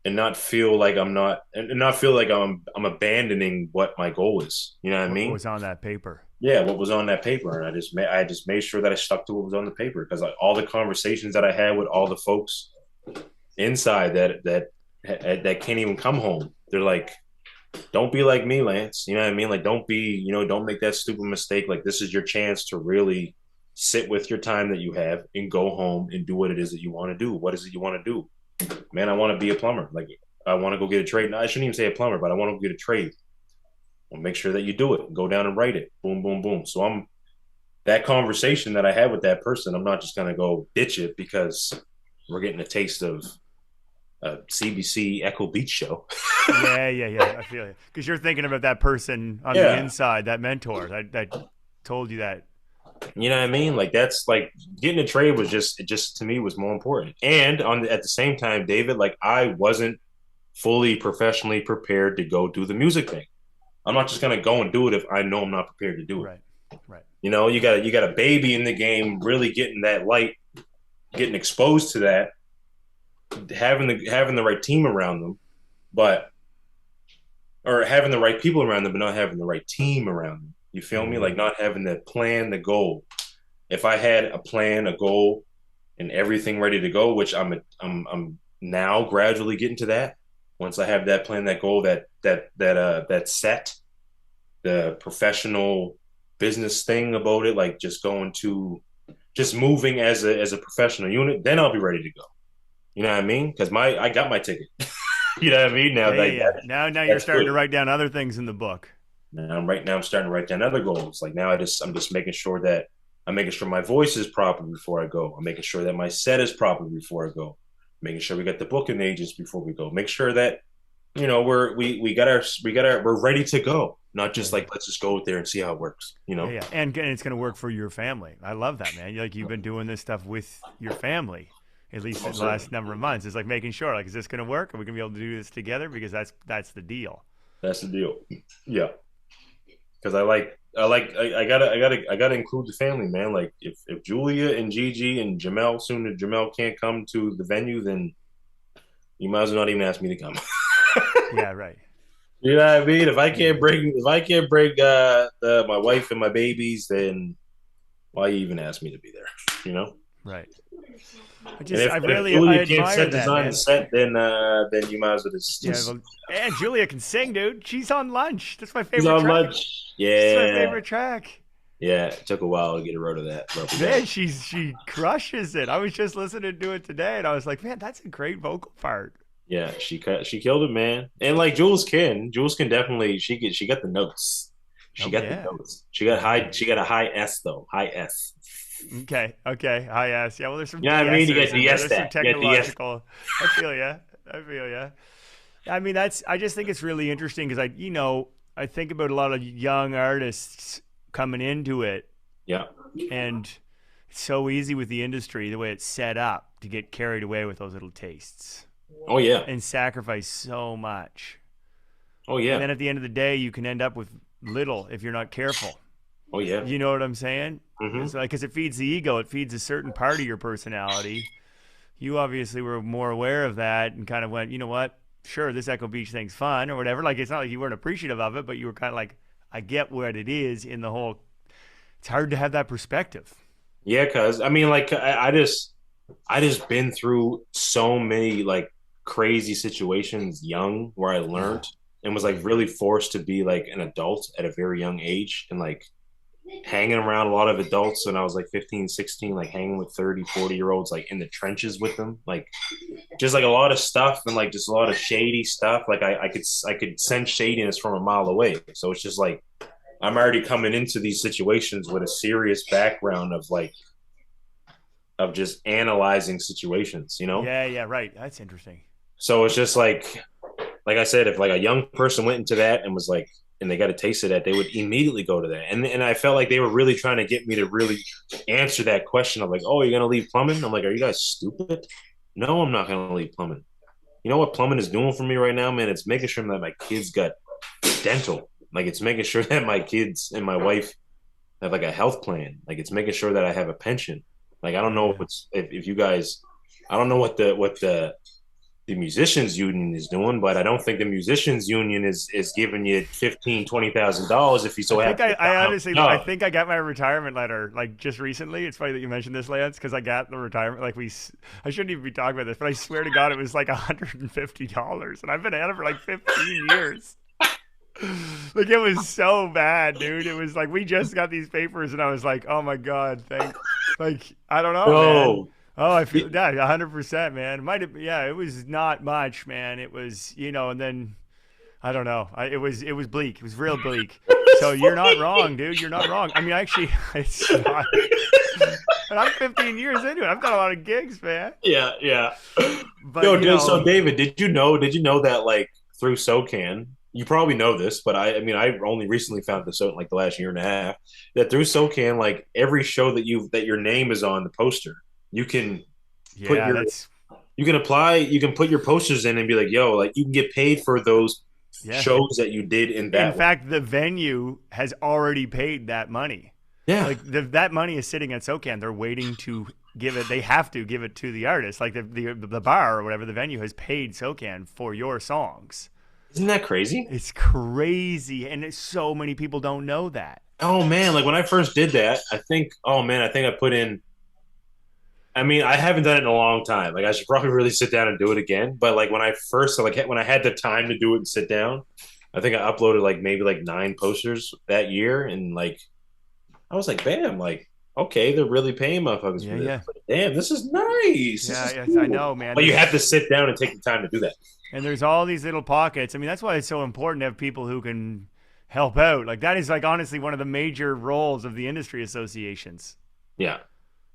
like I'm abandoning what my goal is. You know what I What mean? was on that paper? Yeah, what was on that paper, and I just made sure that I stuck to what was on the paper because like all the conversations that I had with all the folks inside that can't even come home, they're like, don't be like me, Lance. You know what I mean? Like, don't make that stupid mistake. Like, this is your chance to really sit with your time that you have and go home and do what it is that you want to do. What is it you want to do? Man, I want to be a plumber. Like, I want to go get a trade. No, I shouldn't even say a plumber, but I want to go get a trade. Well, make sure that you do it. Go down and write it. Boom, boom, boom. So I'm that conversation that I had with that person. I'm not just gonna go ditch it because we're getting a taste of a CBC Echo Beach show. Yeah, yeah, yeah. I feel you because you're thinking about that person on the Yeah, inside, that mentor that told you that. you know what I mean. Like that's like getting a trade was just it just to me was more important. And at the same time, David, like I wasn't fully professionally prepared to go do the music thing. I'm not just gonna go and do it if I know I'm not prepared to do it. Right, right. You know, you got a baby in the game, really getting that light, getting exposed to that, having the right team around them, but or having the right people around them, but not having the right team around them. You feel me? Mm-hmm. Like not having the plan, the goal. If I had a plan, a goal, and everything ready to go, which I'm now gradually getting to that. Once I have that plan, that goal, that set, the professional business thing about it, like just moving as a professional unit, then I'll be ready to go. You know what I mean? Because I got my ticket. You know what I mean? Now Yeah, yeah, like yeah. Now you're that's starting to good. write down other things in the book. Now I'm starting to write down other goals. Like now I'm just making sure that I'm making sure my voice is proper before I go. I'm making sure that my set is proper before I go. Making sure we got the booking agents before we go. Make sure that we got our we're ready to go. Not Yeah, just yeah. like let's just go out there and see how it works. You Yeah, know. yeah, and it's going to work for your family. I love that, man. Like you've been doing this stuff with your family, at least Oh, in the certainly. last number of months. It's like making sure, like, is this going to work? Are we going to be able to do this together? Because that's the deal. That's the deal. Yeah. Because I gotta include the family, man. Like if Julia and Gigi and Jamel soon as Jamel can't come to the venue, then you might as well not even ask me to come. Yeah, right, You know what I mean? yeah, If I can't bring my wife and my babies, then why you even ask me to be there? You know. right. And I if really, I Julia can't admire set that, design the man. set, then you might as well Yeah, just well, and Julia can sing, dude. She's on Lunch. That's my he's favorite on track. lunch. She's my Yeah, favorite track. yeah. It took a while to get rid of that, but we got Man, it. she crushes it. I was just listening to it today, and I was like, man, that's a great vocal part. Yeah, she killed it, man. And like Jules can definitely she got the notes. She Oh got the yeah, notes. yeah, yeah. She got a high S though. High S. Okay, okay. High ass. Yeah, well, there's some You know what I mean? You DSers got in there. DS There's some that. You got DS. technological. I feel ya. I feel ya. I mean, that's. I just think it's really interesting because I think about a lot of young artists coming into it, Yeah. and it's so easy with the industry the way it's set up to get carried away with those little tastes Oh yeah. and sacrifice so much. Oh And yeah. then at the end of the day, you can end up with little if you're not careful. Oh yeah. You know what I'm saying? It's Mm-hmm. like because it feeds the ego, it feeds a certain part of your personality. You obviously were more aware of that and kind of went, you know what? Sure, this Echo Beach thing's fun or whatever. Like it's not like you weren't appreciative of it, but you were kind of like, I get what it is in the whole. It's hard to have that perspective. Yeah, cause I mean, like I just been through so many like crazy situations young where I learned and was like really forced to be like an adult at a very young age and like hanging around a lot of adults when I was like 15, 16, like hanging with 30, 40-year olds, like in the trenches with them, like just like a lot of stuff and like just a lot of shady stuff. Like I could sense shadiness from a mile away. So it's just like I'm already coming into these situations with a serious background of like of just analyzing situations, you know? Yeah, yeah, right. That's interesting. So it's just like I said, if like a young person went into that and was like, and they got a taste of that, they would immediately go to that. And I felt like they were really trying to get me to really answer that question of like, oh, you're gonna leave plumbing? I'm like, are you guys stupid? No, I'm not gonna leave plumbing. You know what plumbing is doing for me right now, man? It's making sure that my kids got dental. Like it's making sure that my kids and my wife have like a health plan. Like it's making sure that I have a pension. Like I don't Yeah, know yeah. if you guys, I don't know what the musicians union is doing, but I don't think the musicians union is giving you 15, $20,000 if you I so think happen to I have honestly, a I job. think I got my retirement letter like just recently. It's funny that you mentioned this, Lance, because I got the retirement. I shouldn't even be talking about this, but I swear to God, it was like $150, and I've been at it for like 15 years. Like it was so bad, dude. It was like we just got these papers, and I was like, oh my God, like I don't know, man. Bro, Oh, I feel that 100%, man. Might have, yeah. It was not much, man. It was, and then I don't know. It was bleak. It was real bleak. So you're not wrong, dude. You're not wrong. I mean, actually, it's not. And I'm 15 years into it. I've done a lot of gigs, man. yeah, yeah. But Yo, so David, did you know that like through SoCan, you probably know this, but I mean, I only recently found this out in like the last year and a half that through SoCan, like every show that your name is on the poster, you can put yeah, your that's you can put your posters in and be like, yo, like you can get paid for those yeah. shows that you did in In that way. fact, the venue has already paid that money. Yeah. Like that money is sitting at SoCan. They're waiting to give it. They have to give it to the artist. Like the bar or whatever the venue has paid SoCan for your songs. Isn't that crazy? It's crazy, and so many people don't know that. Oh man, like when I first did that, I think I put in I mean, I haven't done it in a long time. Like I should probably really sit down and do it again. But like when I had the time to do it and sit down, I think I uploaded like maybe like 9 posters that year, and like I was like, bam, like okay, they're really paying motherfuckers Yeah, for this. yeah, Like, damn, this is nice. This yeah. is Yes, I cool. know, man. But you have to sit down and take the time to do that. There's all these little pockets. I mean, that's why it's so important to have people who can help out. Like that is like honestly one of the major roles of the industry associations. Yeah,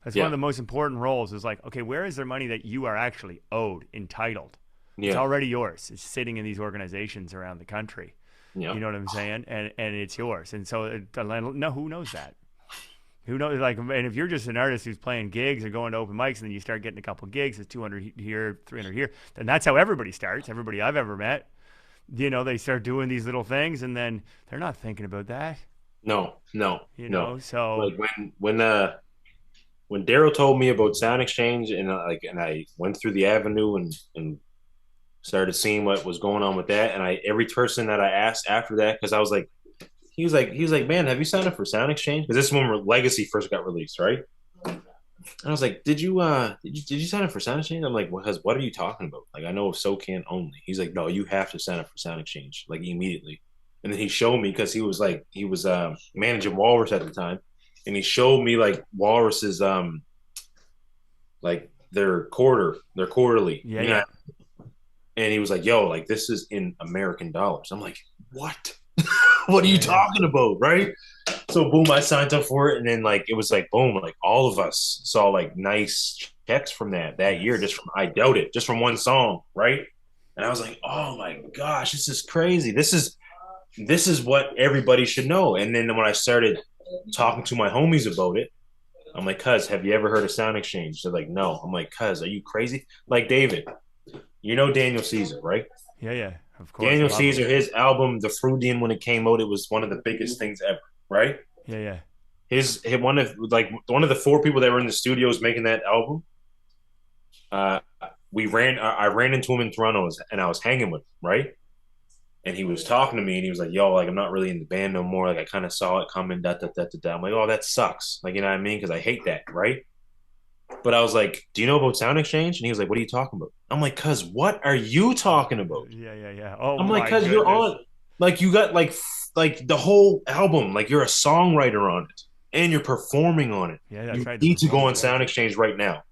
That's one of yeah, the most important roles. Is like, okay, where is there money that you are actually owed, entitled? It's yeah, already yours. It's sitting in these organizations around the country. yeah. You know what I'm saying? And it's yours. And so, no, who knows that? Who knows? Like, and if you're just an artist who's playing gigs and going to open mics, and then you start getting a couple gigs, it's 200 here, 300 here, then that's how everybody starts. Everybody I've ever met, they start doing these little things, and then they're not thinking about that. No, no, no. So Like when Daryl told me about Sound Exchange and I went through the avenue and started seeing what was going on with that, and I every person that I asked after that because I was like he was like man, have you signed up for Sound Exchange? Because this is when Legacy first got released, right? And I was like, did you sign up for Sound Exchange? I'm like, what are you talking about? Like I know of SoCan only. He's like, no, you have to sign up for Sound Exchange like immediately. And then he showed me because he was managing Walrus at the time, and he showed me like Walrus's like their quarterly, yeah, yeah, and he was like, "Yo, like this is in American dollars." I'm like, "What? What are you yeah, yeah. talking about?" Right? So boom, I signed up for it, and then like it was like boom, like all of us saw like nice checks from that year Yes. just from I doubt it just from one song, right? And I was like, "Oh my gosh, this is crazy. This is what everybody should know." And then when I started talking to my homies about it, I'm like, "Cuz, have you ever heard of Sound Exchange?" They're like, "No." I'm like, "Cuz, are you crazy?" Like David, you know Daniel Caesar, right? Yeah, yeah. Of course, I Daniel love them. Caesar, his album The Fruitian, when it came out, it was one of the biggest things ever, right? Yeah, yeah. One of the 4 people that were in the studios making that album. Uh, I ran into him in Toronto, and I was hanging with him, right? And he was talking to me, and he was like, "Yo, like I'm not really in the band no more. Like I kind of saw it coming, da da da da da." I'm like, "Oh, that sucks." Like you know what I mean? Because I hate that, right? But I was like, "Do you know about Sound Exchange?" And he was like, "What are you talking about?" I'm like, "Cuz, what are you talking about?" Yeah, yeah, yeah. Oh I'm like, my "Cuz you're goodness. on, like you got like the whole album, like you're a songwriter on it, and you're performing on it. Yeah, that's You right. The need to go performance on Sound royalties. Exchange right now."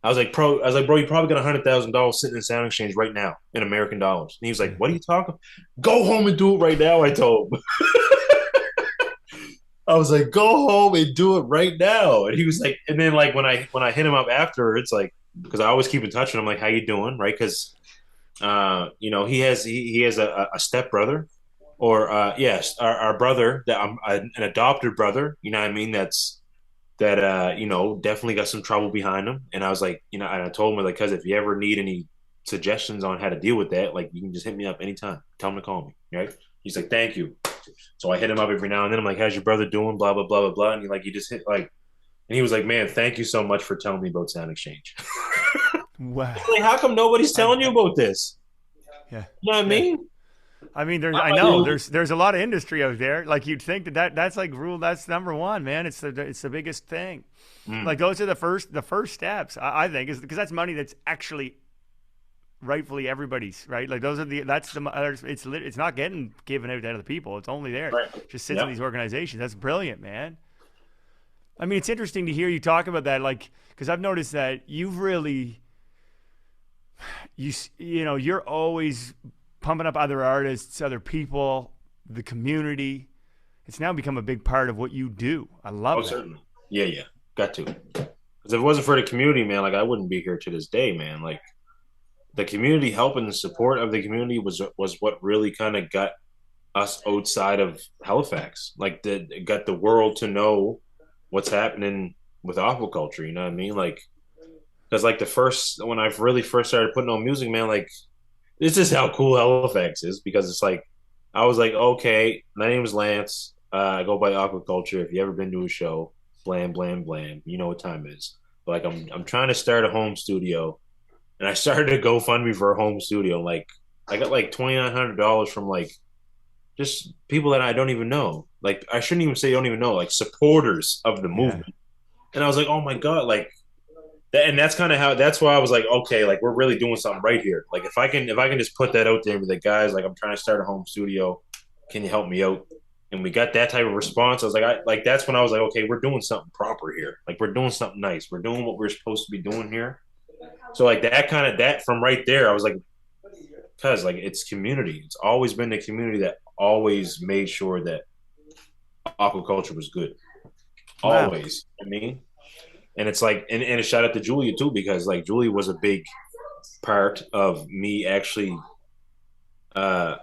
I was like, bro, you probably got $100,000 sitting in Sound Exchange right now in American dollars. And he was like, Yeah. "What are you talking? Go home and do it right now." I told him. I was like, go home and do it right now. And he was like, and then like when I hit him up after, it's like because I always keep in touch with him, like, how you doing, right? Because he has a step brother, or yes, our brother that I'm an adopted brother. You know what I mean? That definitely got some trouble behind him. And I was like, and I told him like, cause if you ever need any suggestions on how to deal with that, like you can just hit me up anytime. Tell him to call me. Right? He's like, thank you. So I hit him up every now and then. I'm like, how's your brother doing? Blah blah blah blah blah. And he just hit like, and he was like, man, thank you so much for telling me about Sound Exchange. Wow. Like, how come nobody's I, telling you about this? yeah. You know what I Yeah. mean? I mean, I'm I like, know there's a lot of industry out there. Like you'd think that's like rule. That's number one, man. It's the biggest thing. Like mm, those are the first steps. I think is because that's money that's actually rightfully everybody's, right? Like those are it's not getting given out to other people. It's only there. right. It just sits in Yeah. these organizations. That's brilliant, man. I mean, it's interesting to hear you talk about that, like because I've noticed that you've really you're always pumping up other artists, other people, the community. It's now become a big part of what you do. I Oh, love that. certainly. Yeah, yeah. Got to. Because if it wasn't for the community, man, like I wouldn't be here to this day, man. Like the community help and the support of the community was what really kind of got us outside of Halifax. Like got the world to know what's happening with aquaculture. You know what I mean? Like because like the first when I really first started putting on music, man, like this is how cool Halifax is because it's like I was like, okay, my name is Lance. I go by Aquakultre. If you ever been to a show, blam blam blam, you know what time it is. But like I'm trying to start a home studio, and I started a GoFundMe for a home studio. Like I got like $2,900 from like just people that I don't even know. Like I shouldn't even say don't even know, like supporters of the Yeah. movement. And I was like, oh my god, like and that's kind of how that's why I was like, okay, like we're really doing something right here. Like if I can just put that out there and be like, guys, like I'm trying to start a home studio, can you help me out? And we got that type of response. I was like, that's when I was like, okay, we're doing something proper here. Like we're doing something nice. We're doing what we're supposed to be doing here. So like that from right there, I was like, cause like it's community. It's always been the community that always made sure that aquaculture was good. Wow. Always. I mean, and it's like and a shout out to Julia too because like Julia was a big part of me actually uh,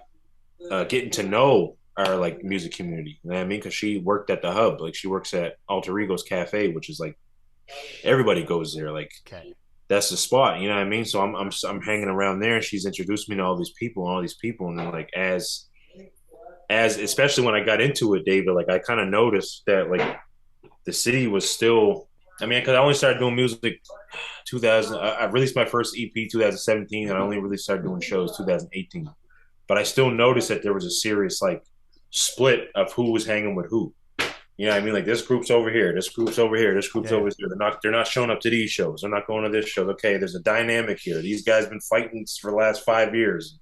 getting to know our like music community. You know what I mean? Because she worked at the hub, like she works at Alter Ego's Cafe, which is like everybody goes there. Like Okay. that's the spot. You know what I mean? So I'm hanging around there, and she's introduced me to all these people, and then like as especially when I got into it, David, like I kind of noticed that like the city was still. I mean, because I only started doing music 2000. I released my first EP 2017, and I only really started doing shows 2018. But I still noticed that there was a serious like split of who was hanging with who. You know what I mean? Like this group's over here, this group's over here, this group's Yeah. over here. They're not showing up to these shows. They're not going to this show. Okay, there's a dynamic here. These guys been fighting for the last 5 years.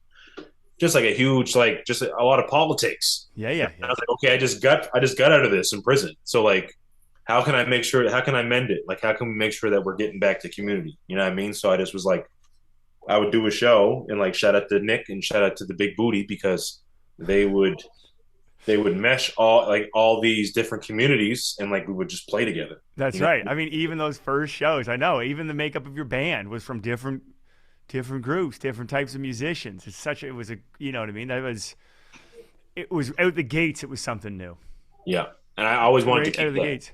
Just like a huge like just a lot of politics. Yeah. And Yeah. I Yeah. was like, okay, I just got out of this in prison. So like how can I make sure how can I mend it? Like how can we make sure that we're getting back to community? You know what I mean? So I just was like I would do a show and like shout out to Nick and shout out to the Big Booty because they would mesh all these different communities and like we would just play together. That's You know? right. I mean, even those first shows, I know, even the makeup of your band was from different groups, different types of musicians. It was a, you know what I mean? It was out the gates. It was something new, Yeah. And I always wanted to right out keep of the that. gates.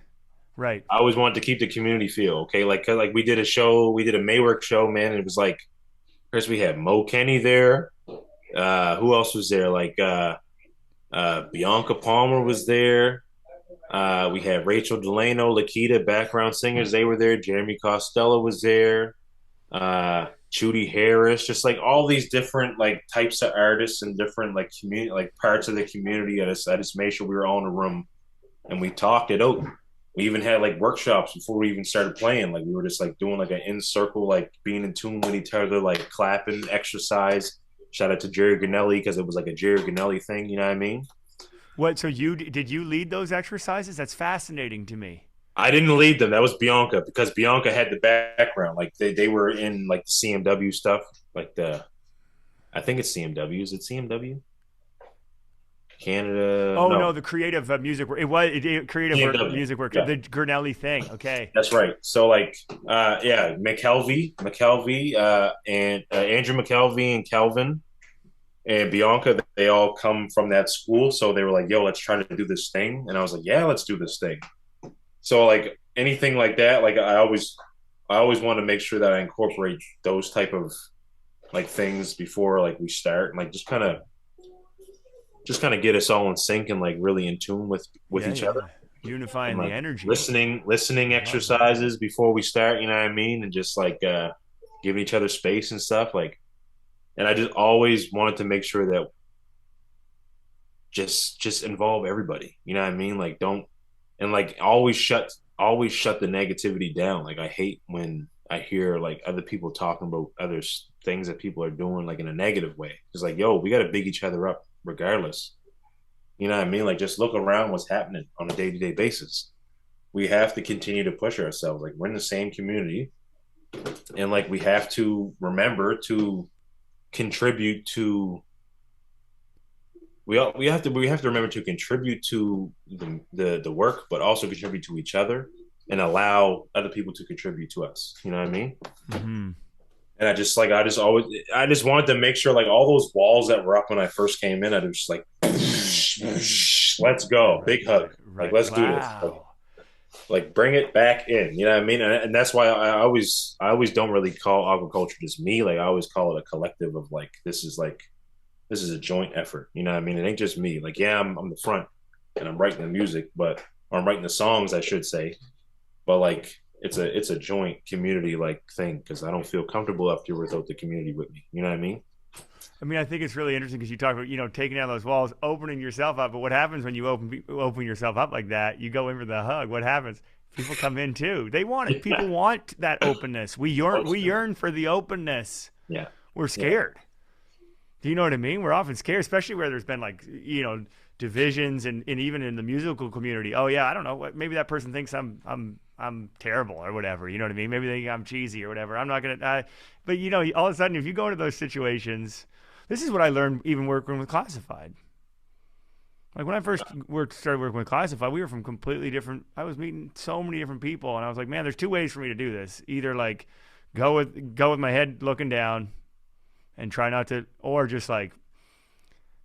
Right. I always wanted to keep the community feel okay. Like 'cause, like we did a show, we did a Maywork show, man. And it was like first we had Mo Kenny there. Who else was there? Like Bianca Palmer was there. We had Rachel Delano, Lakita, background singers. They were there. Jeremy Costello was there. Judy Harris, just like all these different like types of artists and different like community, like parts of the community. I just made sure we were all in a room and we talked it out. We even had like workshops before we even started playing. Like we were just like doing like an in circle, like being in tune with each other, like clapping, exercise. Shout out to Jerry Ganelli because it was like a Jerry Ganelli thing. You know what I mean? What? So did you lead those exercises? That's fascinating to me. I didn't lead them. That was Bianca because Bianca had the background. Like they were in like the CMW stuff. Like I think it's CMW. Is it CMW? Canada. Oh no, No, the creative music work. Creative work, BMW. music work. Yeah, The Gurnelli thing. Okay. that's right. So like, yeah, McKelvey, and Andrew McKelvey and Kelvin and Bianca, they all come from that school. So they were like, "Yo, let's try to do this thing." And I was like, "Yeah, let's do this thing." So like anything like that, like I always want to make sure that I incorporate those type of like things before like we start, and like just kind of get us all in sync and like really in tune with Yeah, each other, yeah. and Unifying the like energy. listening I love that. exercises before we start. You know what I mean? And just like giving each other space and stuff. Like, and I just always wanted to make sure that just involve everybody. You know what I mean? Like don't and like always shut the negativity down. Like I hate when I hear like other people talking about other things that people are doing like in a negative way. It's like, yo, we got to big each other up regardless. You know what I mean? Like just look around what's happening on a day-to-day basis. We have to continue to push ourselves. Like we're in the same community, and like we have to remember to contribute to we have to remember to contribute to the work, but also contribute to each other and allow other people to contribute to us. You know what I mean? Mm-hmm. And I just wanted to make sure like all those walls that were up when I first came in, I was just like, let's go, Right, big hug, right, like right. let's do this, Wow. like bring it back in. You know what I mean? And that's why I always don't really call aquaculture just me. Like I always call it a collective of like this is a joint effort. You know what I mean? It ain't just me. Like, yeah, I'm the front and I'm writing the music, but or I'm writing the songs, I should say. But like, it's a joint community like thing because I don't feel comfortable up here without the community with me. You know what I mean? I mean, I think it's really interesting because you talk about taking down those walls, opening yourself up. But what happens when you open yourself up like that? You go in for the hug. What happens? People come in too. They want it. People Yeah. want that openness. We Of yearn. course We do. yearn for the openness. Yeah. We're Yeah. scared. Do you know what I mean? We're often scared, especially where there's been like divisions and even in the musical community. Oh yeah, I don't know. Maybe that person thinks I'm terrible or whatever. You know what I mean? Maybe they think I'm cheesy or whatever. I'm not gonna. But all of a sudden, if you go into those situations, this is what I learned even working with Classified. Like when I first started working with Classified, we were from completely different. I was meeting so many different people, and I was like, man, there's two ways for me to do this. Either like go with my head looking down and try not to, or just like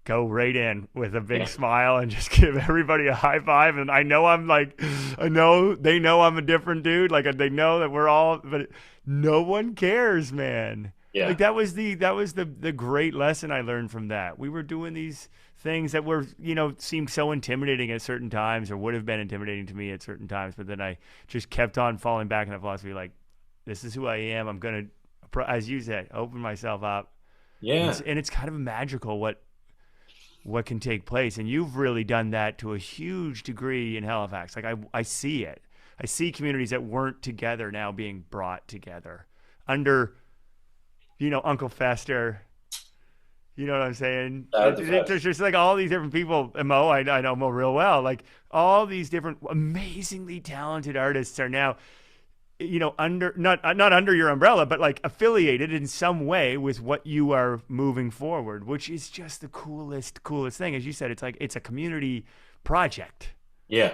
go right in with a big Yeah. smile and just give everybody a high five. And I know they know I'm a different dude. Like they know that we're all, but no one cares, man. Like Yeah. that was the great lesson I learned from that. We were doing these things that were seemed so intimidating at certain times or would have been intimidating to me at certain times, but then I just kept on falling back in that philosophy like this is who I am. I'm gonna, as you said, open myself up, and Yeah. it's kind of magical what can take place. And you've really done that to a huge degree in Halifax. Like I see it. I see communities that weren't together now being brought together under, Uncle Fester. You know what I'm saying? Out of the There's flesh. just like all these different people. Mo, I know Mo real well. Like all these different amazingly talented artists are now under not under your umbrella, but like affiliated in some way with what you are moving forward, which is just the coolest thing. As you said, it's like it's a community project. Yeah.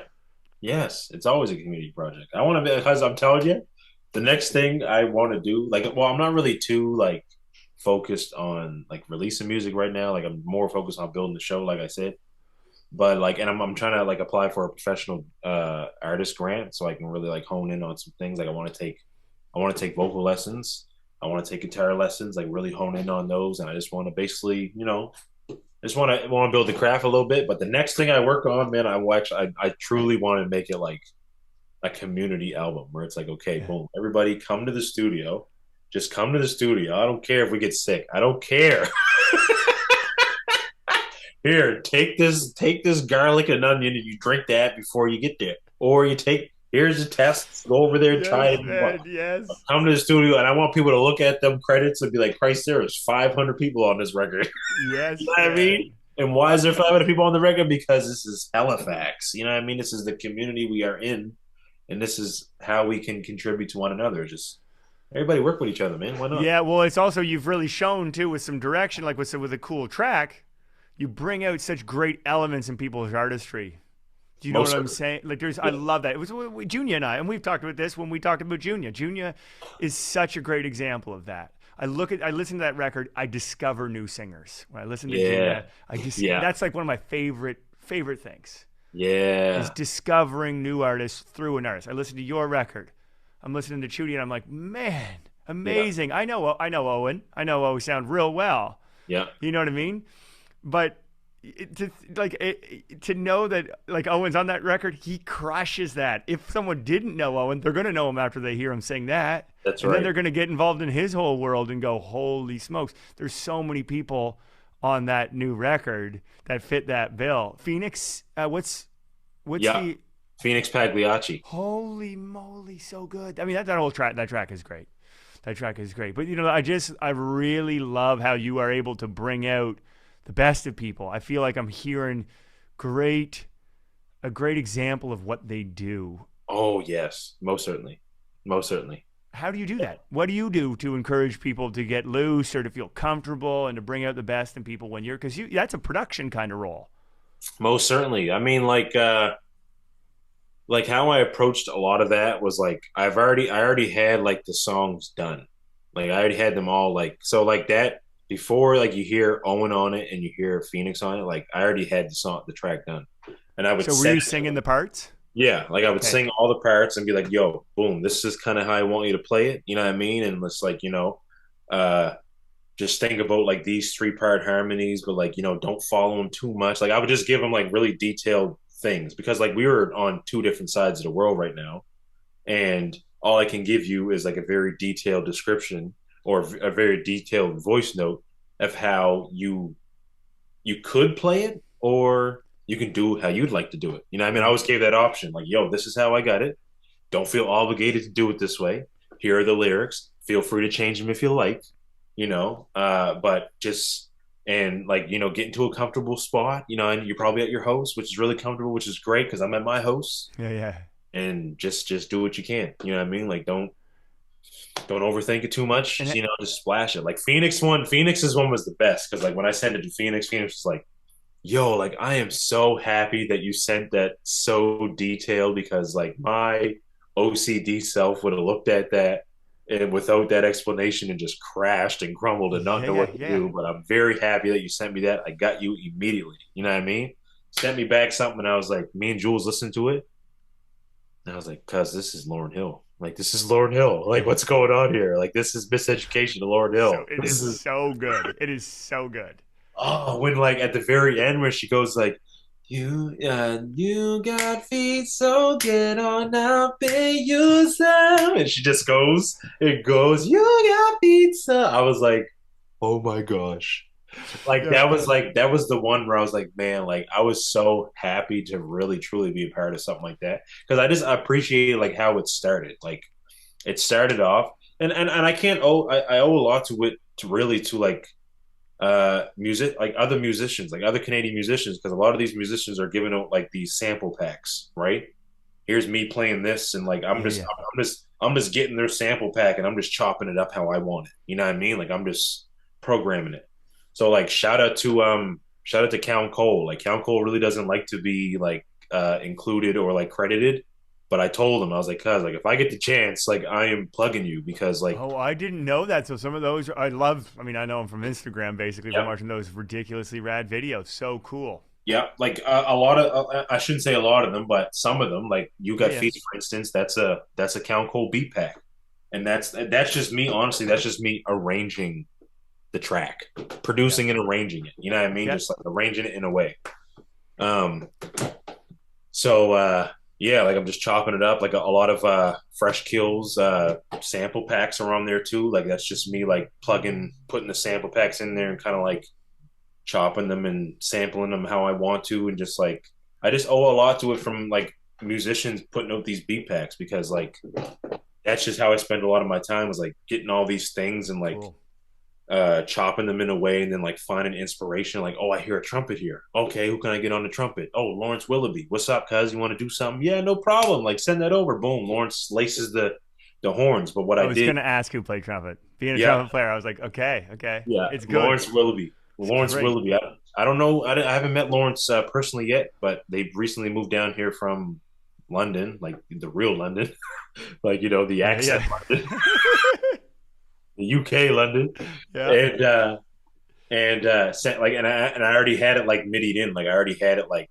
Yes. It's always a community project. I want to be because I'm telling you, the next thing I want to do, like, well, I'm not really too like focused on like releasing music right now. Like, I'm more focused on building the show, like I said. But like, and I'm trying to like apply for a professional artist grant so I can really like hone in on some things. Like, I want to take vocal lessons. I want to take guitar lessons, like really hone in on those. And I just want to basically, I just want to build the craft a little bit. But the next thing I work on, man, I truly want to make it like a community album where it's like, okay, Yeah. boom, everybody come to the studio. Just come to the studio. I don't care if we get sick. I don't care. Here, take this garlic and onion, and you drink that before you get there. Or you take here's a test. Go over there and try Yes, it. And what? man. Yes. Come to the studio, and I want people to look at them credits and be like, "Christ, there is 500 people on this record." You Yes, know what I mean? man. And why is there 500 people on the record? Because this is Halifax. You know what I mean? This is the community we are in, and this is how we can contribute to one another. Just everybody work with each other, man. Why not? Yeah. Well, it's also you've really shown too with some direction, like with a cool track, you bring out such great elements in people's artistry. Do you know Most what I'm certainly. saying? Like, I Yeah. love that. It was Junior and I, and we've talked about this when we talked about Junior. Junior is such a great example of that. I listen to that record. I discover new singers. When I listen to Yeah. Junior, I just Yeah. that's like one of my favorite things is Yeah. discovering new artists through an artist. I listen to your record. I'm listening to Chudy, and I'm like, man, Yeah. amazing. I know Owen. I know Owen sound real well. Yeah. You know what I mean? But to know that like Owen's on that record, he crushes that. If someone didn't know Owen, they're gonna know him after they hear him sing that, That's and then right. they're gonna get involved in his whole world and go, "Holy smokes!" There's so many people on that new record that fit that bill. Phoenix, what's Yeah. the Phoenix Pagliacci. holy moly, so good. I mean, that whole track, that track is great. That track is great. But I really love how you are able to bring out the best of people. I feel like I'm hearing great a great example of what they do. Oh yes, most certainly, most certainly. How do you do that? What do you do to encourage people to get loose or to feel comfortable and to bring out the best in people when you're because you that's a production kind of role. Most certainly. I mean, like how I approached a lot of that was like I already had like the songs done. Like I already had them all like so like that before like you hear Owen on it and you hear Phoenix on it, like I already had the track done. And I would So were send you it to singing them. the parts? Yeah, like I would Okay. sing all the parts and be like, yo, boom, this is kind of how I want you to play it. You know what I mean? And it's like, uh just think about like these three-part harmonies, but like, don't follow them too much. Like I would just give them like really detailed things because like we were on two different sides of the world right now. And all I can give you is like a very detailed description or a very detailed voice note of how you could play it or you can do how you'd like to do it. You know what I mean? I Yeah. always gave that option like, yo, this is how I got it. Don't feel obligated to do it this way. Here are the lyrics. Feel free to change them if you like, but just and like get into a comfortable spot, and you're probably at your host, which is really comfortable, which is great because I'm at my host, Yeah, yeah. and just do what you can. You know what I mean? Like don't overthink it too much. And Just splash it. Like Phoenix's one was the best because like when I sent it to Phoenix was like, yo, like I am so happy that you sent that so detailed because like my OCD self would have looked at that and without that explanation and just crashed and crumbled and not yeah, know yeah, what to yeah. do. But I'm very happy that you sent me that. I got you immediately. You know what I mean? Sent me back something and I was like, me and Jules listened to it. And I was like, cuz this is Lauren Hill. Like this is Lauren Hill. Like what's going on here? Like this is miseducation to Lauren So Hill. it This is is so good. It is so good. when like at the very end where she goes like you got feet, so get on up and use them. And she just goes, it goes, you got pizza. I was like, oh my gosh. Yeah. That was the one where I was like, man, like I was so happy to really truly be a part of something like that. Because I just appreciated like how it started. Like it started off and I can't owe I owe a lot to it to really to like music like other musicians like other Canadian musicians because a lot of these musicians are giving out like these sample packs, right? Here's me playing this and like Yeah, yeah. I'm just getting their sample pack and I'm just chopping it up how I want it, you know what I mean? Like I'm just programming it. So like shout out to Count Cole. Like Count Cole really doesn't like to be like included or like credited, but I told him I was like, cuz like if I get the chance, like I am plugging you because like Oh, I didn't know that. So some of those I love. I mean, I know them from Instagram basically from yeah. watching those ridiculously rad videos. So cool. Yeah, like a lot of I shouldn't say a lot of them, but some of them, like you Yeah, got yeah, feet, for instance, that's a Count Cole beat pack, and that's just me. Honestly, that's just me arranging the track, yeah, producing and arranging it. You know what I mean? yeah. Just like arranging it in a way. Um, so yeah, like I'm just chopping it up. Like a lot of Fresh Kills sample packs are on there too. Like that's just me like putting the sample packs in there and kind of like chopping them and sampling them how I want to, and just like I just owe a lot to it from like musicians putting out these beat packs because like that's just how I spend a lot of my time was like getting all these things and like Cool. chopping them in a way and then like finding inspiration like, oh, I hear a trumpet here, okay, who can I get on the trumpet? Oh, Lawrence Willoughby, what's up cuz, you want to do something? Yeah, no problem, like send that over. Boom, Lawrence laces the horns. But what I I was did, gonna ask who played trumpet. Being a yeah, trumpet player, I was like, okay, okay, yeah, it's good. Lawrence Willoughby. It's Lawrence great. Willoughby. I don't know. I haven't met Lawrence personally yet, but they've recently moved down here from London, like the real London, like the Yeah, accent London, yeah. the UK London, Yeah. and sent like and I already had it like midied in, like I already had it like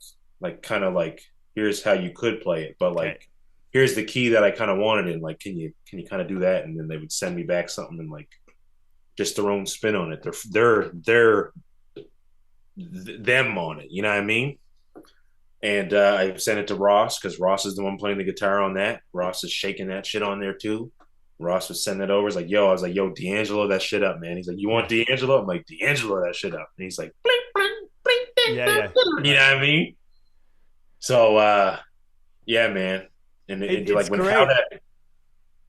kind of like here's how you could play it, but Okay. like here's the key that I kind of wanted in, like can you kind of do that, and then they would send me back something and like just their own spin on it. They're them on it. You know what I mean? And I sent it to Ross because Ross is the one playing the guitar on that. Ross is shaking that shit on there too. Ross was sending it over. He's like, yo, I was like, yo, D'Angelo, that shit up, man. He's like, you want Yeah. D'Angelo? I'm like, D'Angelo, that shit up. And he's like, bling, bling, bling, ding, Yeah, ding, yeah. ding. You know Right. what I mean? So, yeah, man. And It's like when how great. that,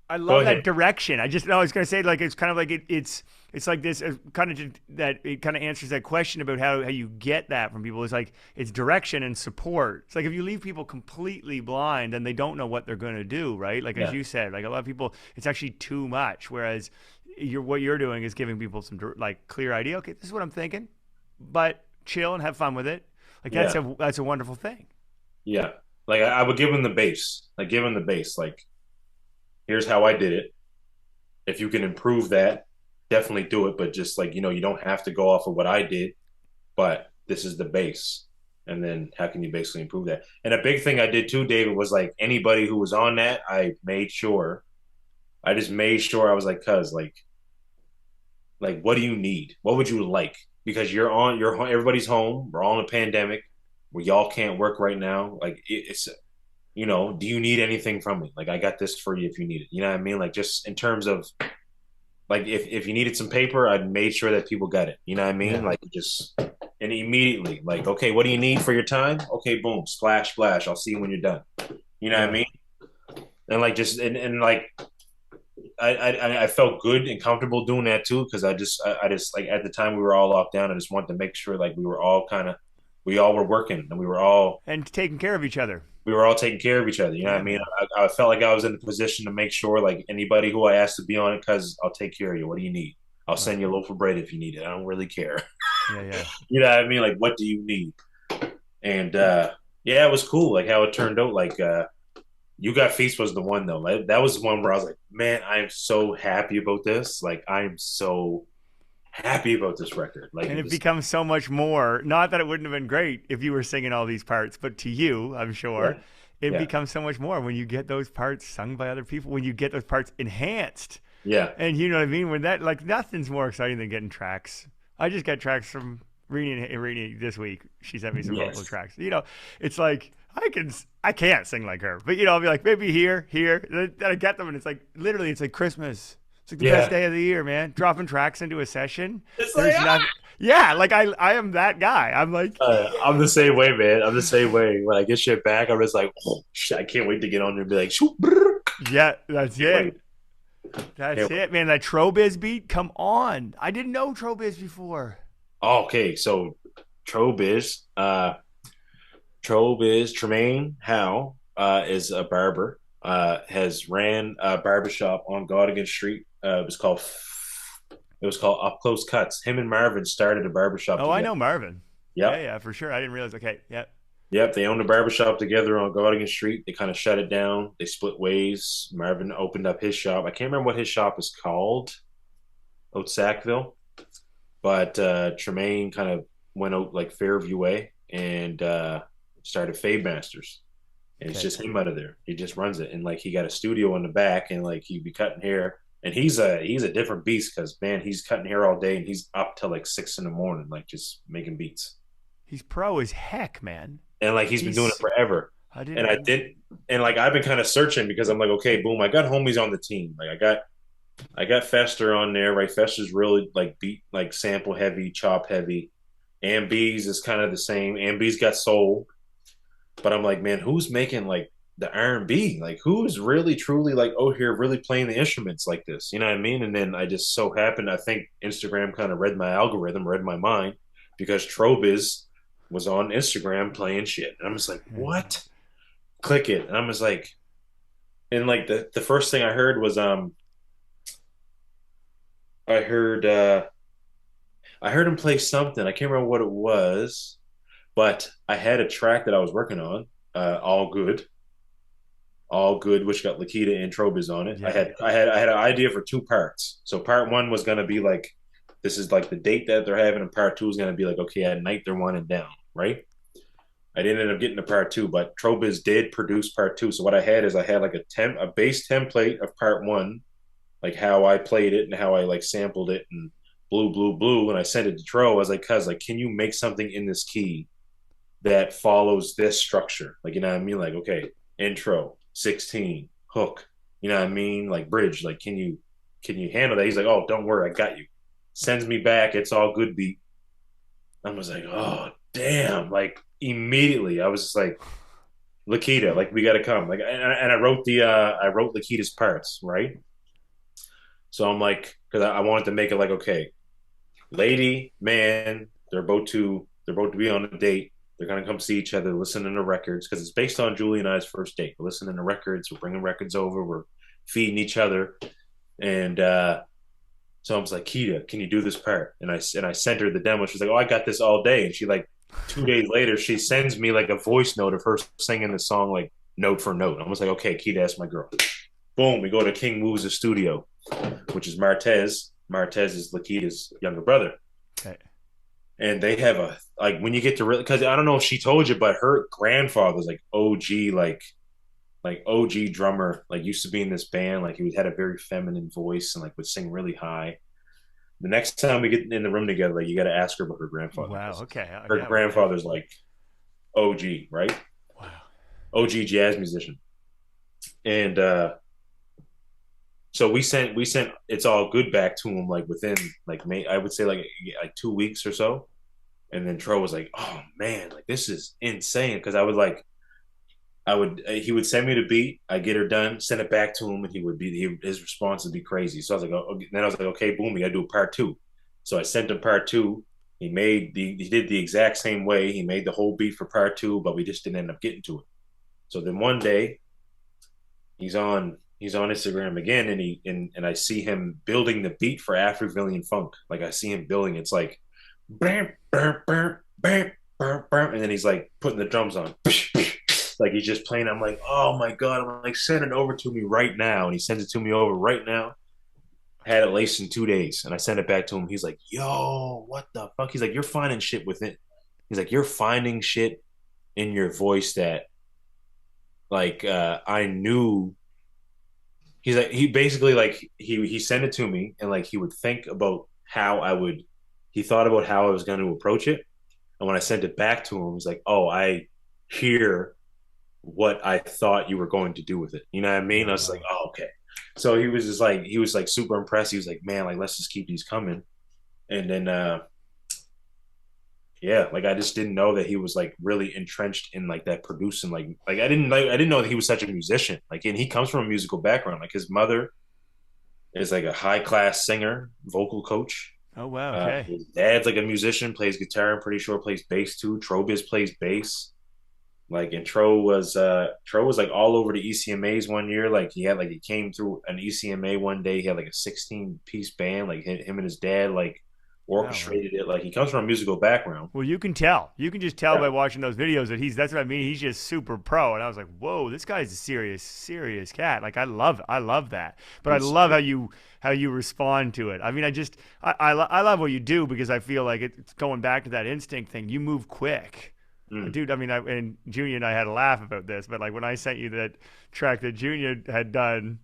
I go love ahead. that direction. I just no, I was gonna say like it's kind of like it's like this kind of that it kind of answers that question about how you get that from people. It's like it's direction and support. It's like if you leave people completely blind, then they don't know what they're gonna do, right? Like as Yeah, you said, like a lot of people, it's actually too much. Whereas what you're doing is giving people some like clear idea. Okay, this is what I'm thinking, but chill and have fun with it. Like yeah, that's a wonderful thing. yeah. Like I would give him the base. Like give him the base. Like here's how I did it. If you can improve that, definitely do it. But just like you don't have to go off of what I did, but this is the base. And then how can you basically improve that? And a big thing I did too, David, was like anybody who was on that, I just made sure I was like, cuz like what do you need? What would you like? Because everybody's home. We're all in a pandemic where y'all can't work right now. Like it's do you need anything from me? Like I got this for you if you need it. You know what I mean? Like just in terms of like if you needed some paper, I made sure that people got it. You know what I mean? Yeah. Like just and immediately, like, okay, what do you need for your time? Okay, boom, splash, splash. I'll see you when you're done. You know what I Yeah. mean? And like just and like I felt good and comfortable doing that too because I just like at the time we were all locked down. I just wanted to make sure like we all were working and And taking care of each other. we were all taking care of each other. You know what Yeah, I mean? man. I felt like I was in a position to make sure, like anybody who I asked to be on it, because I'll take care of you. What do you need? I'll Right. send you a loaf of bread if you need it. I don't really care. Yeah, yeah. You know what I mean? Like, what do you need? And yeah, it was cool. Like how it turned out. Like you got feast was the one though. Like, that was the one where I was like, man, I'm so happy about this. Like I'm so happy about this record. Like And it it was, becomes so much more. Not that it wouldn't have been great if you were singing all these parts, but to you, I'm yeah, sure, it yeah, becomes so much more when you get those parts sung by other people, when you get those parts enhanced. yeah, And you know what I mean? When that, like, nothing's more exciting than getting tracks. I just got tracks from Rini this week. She sent me some vocal yes, tracks. It's like, I can't sing like her, but I'll be like, maybe here, here. Then I get them, and it's like, literally, it's like Christmas. It's like the best yeah. day of the year, man. Dropping tracks into a session. It's like There's nothing. Yeah, like I am that guy. I'm like, I'm the same way, man. I'm the same way. When I get shit back, I'm just like, oh shit, I can't wait to get on there and be like, shoot, brrr. yeah, that's Can't it. wait. That's Can't wait. it, man. That Trobiz beat, come on. I didn't know Trobiz before. Oh, okay, so Trobiz, Trobiz, Tremaine Howe is a barber. Has ran a barbershop on Gaudigan Street. It was called Up Close Cuts. Him and Marvin started a barbershop Oh, I together. know Marvin. Yeah, Yep. yeah, for sure. I didn't realize. Okay, yeah. Yep, they owned a barbershop together on Gaudigan Street. They kind of shut it down. They split ways. Marvin opened up his shop. I can't remember what his shop is called, out Sackville. But Tremaine kind of went out like Fairview Way and started Fade Masters. And it's Okay. just him out of there. He just runs it. And like he got a studio in the back and like he'd be cutting hair. And he's a different beast because man, he's cutting hair all day and he's up till like 6 in the morning, like just making beats. He's pro as heck, man. And like he's been doing it He's forever. I And I didn't did and like I've been kind of searching because I'm like, okay, boom, I got homies on the team. Like I got Fester on there, right? Fester's really like beat like sample heavy, chop heavy. Ambees is kind of the same. Ambees got soul, but I'm like, man, who's making like the R&B? Like who's really truly like oh here really playing the instruments like this? You know what I mean? And then I just so happened I think Instagram kind of read my algorithm, read my mind because Trobiz was on Instagram playing shit. And I'm just like, what? Click it. And I'm just like, and like the first thing I heard was I heard I heard him play something. I can't remember what it was, but I had a track that I was working on, all good, which got Lakita and Trobis on it. Yeah. I had an idea for two parts. So part one was gonna be like, this is like the date that they're having, and part two is gonna be like, okay, at night they're winding down, right? I didn't end up getting to part two, but Trobis did produce part two. So what I had is I had like a base template of part one, like how I played it and how I like sampled it and blue, and I sent it to Tro. I was like, cuz like, can you make something in this key that follows this structure? Like, you know what I mean? Like, okay, intro, 16, hook, you know what I mean? Like bridge, like can you handle that? He's like, oh, don't worry, I got you. Sends me back, it's all good beat. I was like, oh damn. Like immediately I was just like, Lakita, like we gotta come. Like and I wrote Lakita's parts, right? So I'm like, because I wanted to make it like, okay, lady, man, they're both to be on a date. They're gonna come see each other, listening to records because it's based on Julie and I's first date. We're listening to records, we're bringing records over, we're feeding each other, and so I was like, Kita, can you do this part? And I sent her the demo. She's like, oh, I got this all day, and she like 2 days later she sends me like a voice note of her singing the song like note for note. I was like, okay, Kita, that's my girl. Boom, we go to King Moves' studio, which is Martez. Martez is Lakita's younger brother. Okay. And they have a like when you get to really because I don't know if she told you, but her grandfather's like OG, like OG drummer, like used to be in this band. Like he had a very feminine voice and like would sing really high. The next time we get in the room together, like you got to ask her about her grandfather. Wow. Okay. Her Yeah. Well, hey. grandfather's like OG, right? Wow. OG jazz musician. And so we sent it's all good back to him like within like May I would say like 2 weeks or so. And then Tro was like, "Oh man, like this is insane." Because I would he would send me the beat, I get her done, send it back to him, and his response would be crazy. So I was like, oh, then I was like, okay, boom, we got to do a part two. So I sent him part two. He did the exact same way. He made the whole beat for part two, but we just didn't end up getting to it. So then one day he's on Instagram again, and I see him building the beat for Afro-Villian Funk. Like I see him building. It's like, bam, bam, bam, bam, bam, bam, and then he's like putting the drums on. Like he's just playing. I'm like, oh my god! I'm like, send it over to me right now, and he sends it to me over right now. Had it laced in 2 days, and I sent it back to him. He's like, yo, what the fuck? He's like, you're finding shit with it. He's like, you're finding shit in your voice that like I knew. He's like he basically like he sent it to me and like he would think about how I would he thought about how I was going to approach it. And when I sent it back to him, he's like, oh, I hear what I thought you were going to do with it. You know what I mean? I was like, Wow. oh, okay. So he was like super impressed. He was like, man, like let's just keep these coming. And then yeah, like I just didn't know that he was like really entrenched in like that producing I didn't know that he was such a musician. Like and he comes from a musical background. Like his mother is like a high class singer, vocal coach. Oh wow. Okay. His dad's like a musician, plays guitar. I'm pretty sure plays bass too. Trobiz plays bass. Like and Tro was like all over the ECMAs one year. Like he came through an ECMA one day. He had like a 16-piece band. Like him and his dad like Wow. Wow. orchestrated it. Like he comes from a musical background. Well, you can tell. You can just tell Yeah, by watching those videos that that's what I mean. He's just super pro. And I was like, whoa, this guy's a serious, serious cat. Like I love that. But I he's love how you respond to it. I mean, I love what you do because I feel like it's going back to that instinct thing. You move quick. mm, Dude, I mean, and Junior and I had a laugh about this, but like when I sent you that track that Junior had done,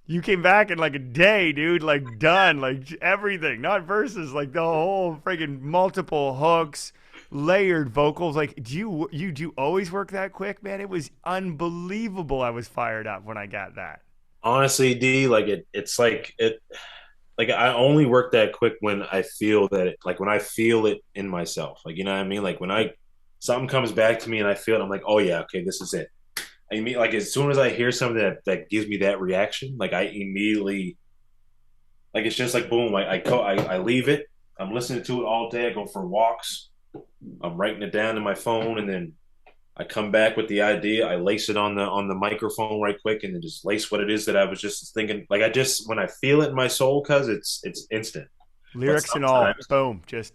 you came back in like a day, dude. Like done, like everything, not verses, like the whole freaking multiple hooks, layered vocals. Like, do you always work that quick, man? It was unbelievable. I was fired up when I got that. honestly, D, like it's like it. Like I only work that quick when I feel that like when I feel it in myself. Like you know what I mean? Like when I something comes back to me and I feel it, I'm like, oh yeah, okay, this is it. I mean, like as soon as I hear something that gives me that reaction, like I immediately like it's just like boom. I leave it. I'm listening to it all day. I go for walks. I'm writing it down in my phone, and then I come back with the idea. I lace it on the microphone right quick, and then just lace what it is that I was just thinking. Like I just when I feel it in my soul, cause it's instant. But Lyrics and all, boom, just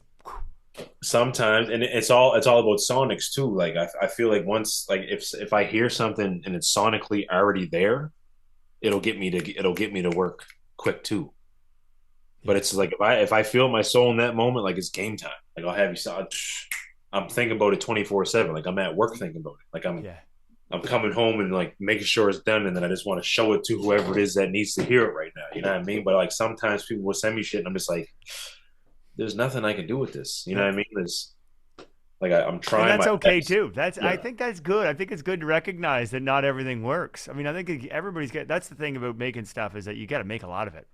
sometimes, and it's all about sonics too. Like I feel like once, like if I hear something and it's sonically already there, it'll get me to work quick too. But yeah, it's like if I feel my soul in that moment, like it's game time. Like I'll have you. I'm thinking about it 24/7. Like I'm at work thinking about it. Like I'm yeah. I'm coming home and like making sure it's done, and then I just want to show it to whoever it is that needs to hear it right now. You know what I mean? But like sometimes people will send me shit, and I'm just like, there's nothing I can do with this. You know what Nope. I mean? There's like I'm And trying that's my okay best. too. That's I Yeah. think that's good. I think it's good to recognize that not everything works. I mean, I think everybody's got. That's the thing about making stuff is that you got to make a lot of it.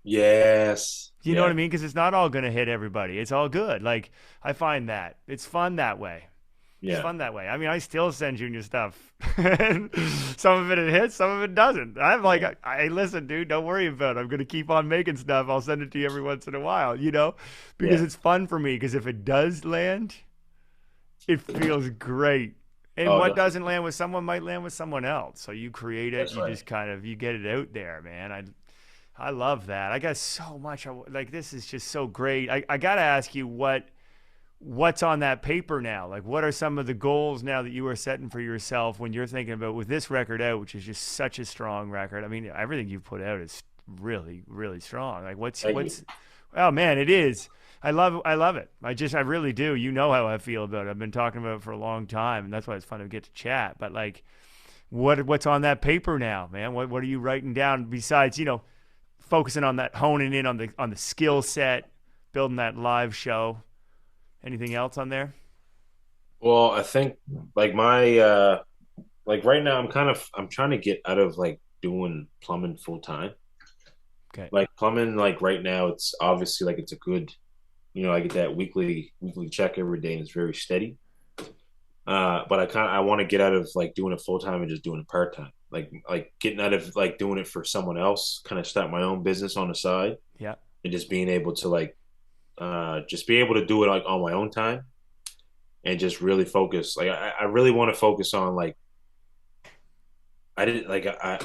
Yes. You know what Yeah. I mean? Because it's not all going to hit everybody. It's all good. Like I find that it's fun that way. It's Yeah. fun that way. I mean, I still send Junior stuff. And some of it hits, some of it doesn't. I'm like, Yeah. hey, listen, dude, don't worry about it. I'm going to keep on making stuff. I'll send it to you every once in a while, you know, because Yeah. it's fun for me. Because if it does land, it feels great. And Oh, what no, doesn't land with someone might land with someone else. So you create it. that's You right. just kind of you get it out there, man. I love that. I got so much. Like this is just so great. I got to ask you what's on that paper now? Like, what are some of the goals now that you are setting for yourself when you're thinking about with this record out, which is just such a strong record? I mean, everything you've put out is really, really strong. Like, Thank you. oh man, it is. I love it. I really do. You know how I feel about it. I've been talking about it for a long time, and that's why it's fun to get to chat. But like, what's on that paper now, man? What are you writing down besides focusing on that, honing in on the skill set, building that live show? Anything else on there? Well, I think like my like right now I'm trying to get out of like doing plumbing full time. Okay. Like plumbing, like right now, it's obviously like it's a good, I get that weekly check every day and it's very steady. But I want to get out of like doing it full time and just doing it part time. Like getting out of like doing it for someone else, kind of start my own business on the side Yeah. and just being able to like just be able to do it like on my own time and just really focus. Like I really want to focus on like I didn't like I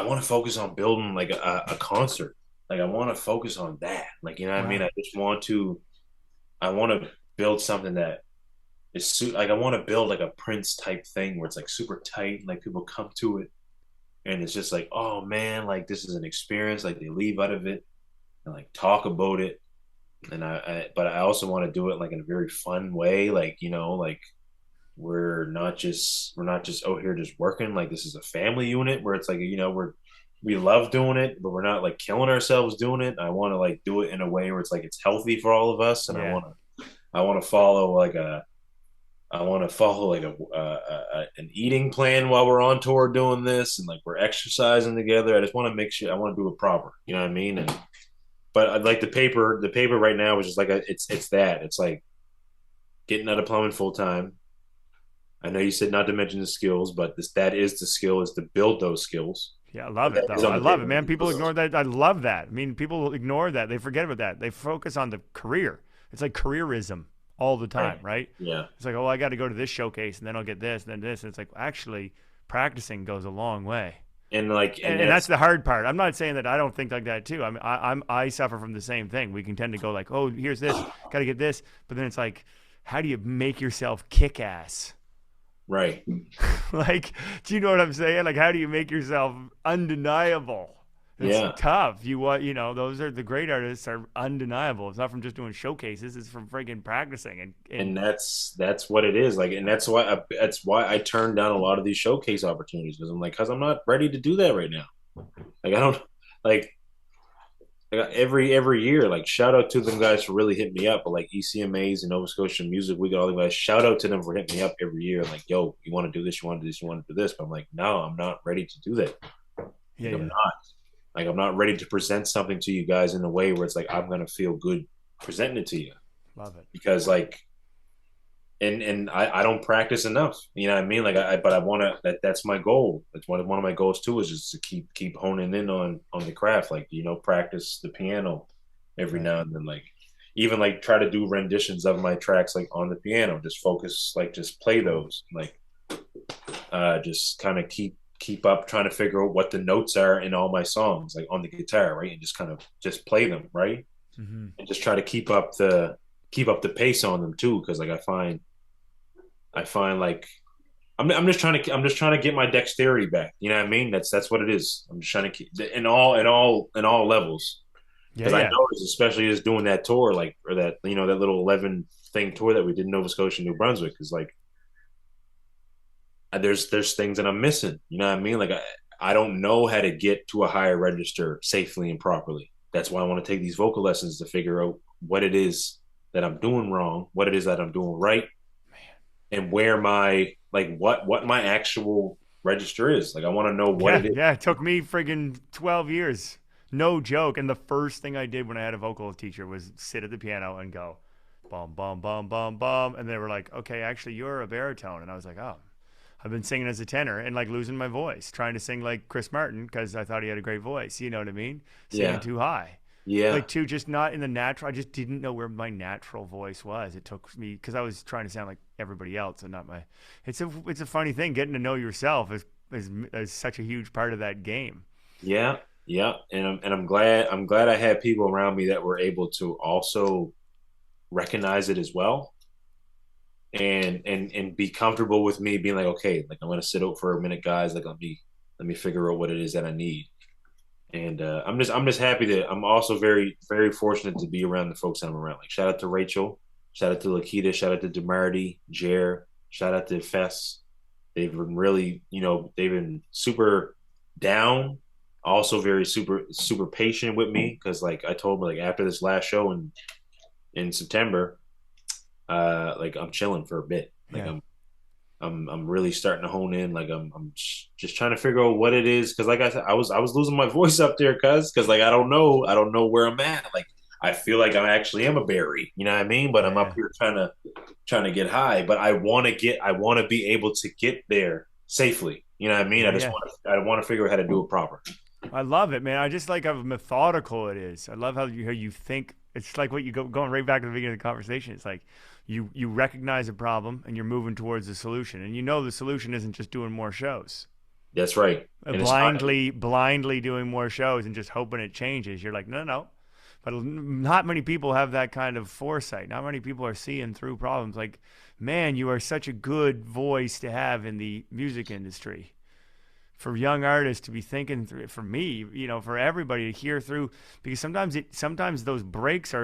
want to focus on building like a concert. Like I want to focus on that. Like you know what I mean? Wow. I want to build something that like I want to build like a Prince type thing where it's like super tight, like people come to it and it's just like, oh man, like this is an experience. Like they leave out of it and like talk about it. And but I also want to do it like in a very fun way, like like we're not just out here just working. Like this is a family unit where it's like we love doing it, but we're not like killing ourselves doing it. I want to like do it in a way where it's like it's healthy for all of us, and I Yeah. want to I want to follow like a I want to follow like an eating plan while we're on tour doing this, and like we're exercising together. I just want to make sure I want to do it proper. You know what I mean? And but I'd like the paper right now is just like it's that it's like getting out of plumbing full time. I know you said not to mention the skills, but that is the skill is to build those skills. Yeah. I But love it that is though. on I the love it, paper. man. People ignore that. I love that. I mean, people ignore that. They forget about that. They focus on the career. It's like careerism all the time, Right. right? Yeah. It's like, oh, I got to go to this showcase and then I'll get this and then this. And it's like, actually, practicing goes a long way. And like and And that's that's the hard part. I'm not saying that I don't think like that too. I mean, I suffer from the same thing. We can tend to go like, oh, here's this, got to get this, but then it's like, how do you make yourself kick ass? right. Like, do you know what I'm saying? Like, how do you make yourself undeniable? It's Yeah. tough. Those are the great artists are undeniable. It's not from just doing showcases. It's from freaking practicing and And that's what it is. Like and that's why I turned down a lot of these showcase opportunities because I'm not ready to do that right now. Like I don't like every year, like shout out to them guys for really hitting me up. But like ECMAs and Nova Scotia Music Week, all the guys, shout out to them for hitting me up every year. Like, yo, you want to do this? You want to do this? You want to do this? But I'm like, no, I'm not ready to do that. yeah, Like I'm yeah, not. Like I'm not ready to present something to you guys in a way where it's like I'm gonna feel good presenting it to you love it. because like and I don't practice enough. You know what I mean? Like but I want to that's my goal. That's one of my goals too is just to keep honing in on the craft. Like practice the piano every Right. now and then. Like even like try to do renditions of my tracks like on the piano. Just focus like just play Cool. those. Like just kind of keep up trying to figure out what the notes are in all my songs like on the guitar, right? And just kind of just play them, right? Hmm. and just try to keep up the pace on them too. Because like I find like I'm just trying to get my dexterity back. You know what I mean? That's what it is. I'm just trying to keep in all levels. Yeah, Because I yeah. noticed, especially just doing that tour, like or that little 11 thing tour that we did in Nova Scotia, New Brunswick, is like there's things that I'm missing. You know what I mean? Like I don't know how to get to a higher register safely and properly. That's why I want to take these vocal lessons to figure out what it is that I'm doing wrong, what it is that I'm doing right, and where my like what my actual register is. Like I want to know what Yeah, it is. yeah. It took me friggin' 12 years. No joke. And the first thing I did when I had a vocal teacher was sit at the piano and go, bum, bum, bum, bum, bum. And they were like, okay, actually, you're a baritone. And I was like, oh, I've been singing as a tenor and like losing my voice, trying to sing like Chris Martin because I thought he had a great voice. You know what I mean? Singing Yeah, too high. yeah, Like, too, just not in the natural. I just didn't know where my natural voice was. It took me because I was trying to sound like everybody else and not my. It's a funny thing getting to know yourself is such a huge part of that game. yeah, yeah. And I'm glad I had people around me that were able to also recognize it as well and be comfortable with me being like, okay, like I'm gonna sit out for a minute, guys. Like let me figure out what it is that I need. And I'm just happy that I'm also very very fortunate to be around the folks I'm around. Like shout out to Rachel, shout out to Lakita, shout out to Demarty, Jer, shout out to Fess. They've been really, they've been super down, also very super super patient with me because like I told them like after this last show in September, like I'm chilling for a bit. Like Yeah. I'm really starting to hone in. Like I'm just trying to figure out what it is because like I said, I was losing my voice up there, because like I don't know where I'm at. Like I feel like I actually am a berry, you know what I mean? But Yeah, I'm up yeah. here trying to get high. But I want to be able to get there safely. You know what I mean? Yeah, yeah. I want to figure out how to do it proper. I love it, man. I just like how methodical it is. I love how you think. It's like what you going right back to the beginning of the conversation. It's like you recognize a problem and you're moving towards a solution, and you know the solution isn't just doing more shows. That's right. And it's not. Blindly doing more shows and just hoping it changes. You're like, no, no. But not many people have that kind of foresight. Not many people are seeing through problems. Like, man, you are such a good voice to have in the music industry for young artists to be thinking through. For me, for everybody to hear through, because sometimes those breaks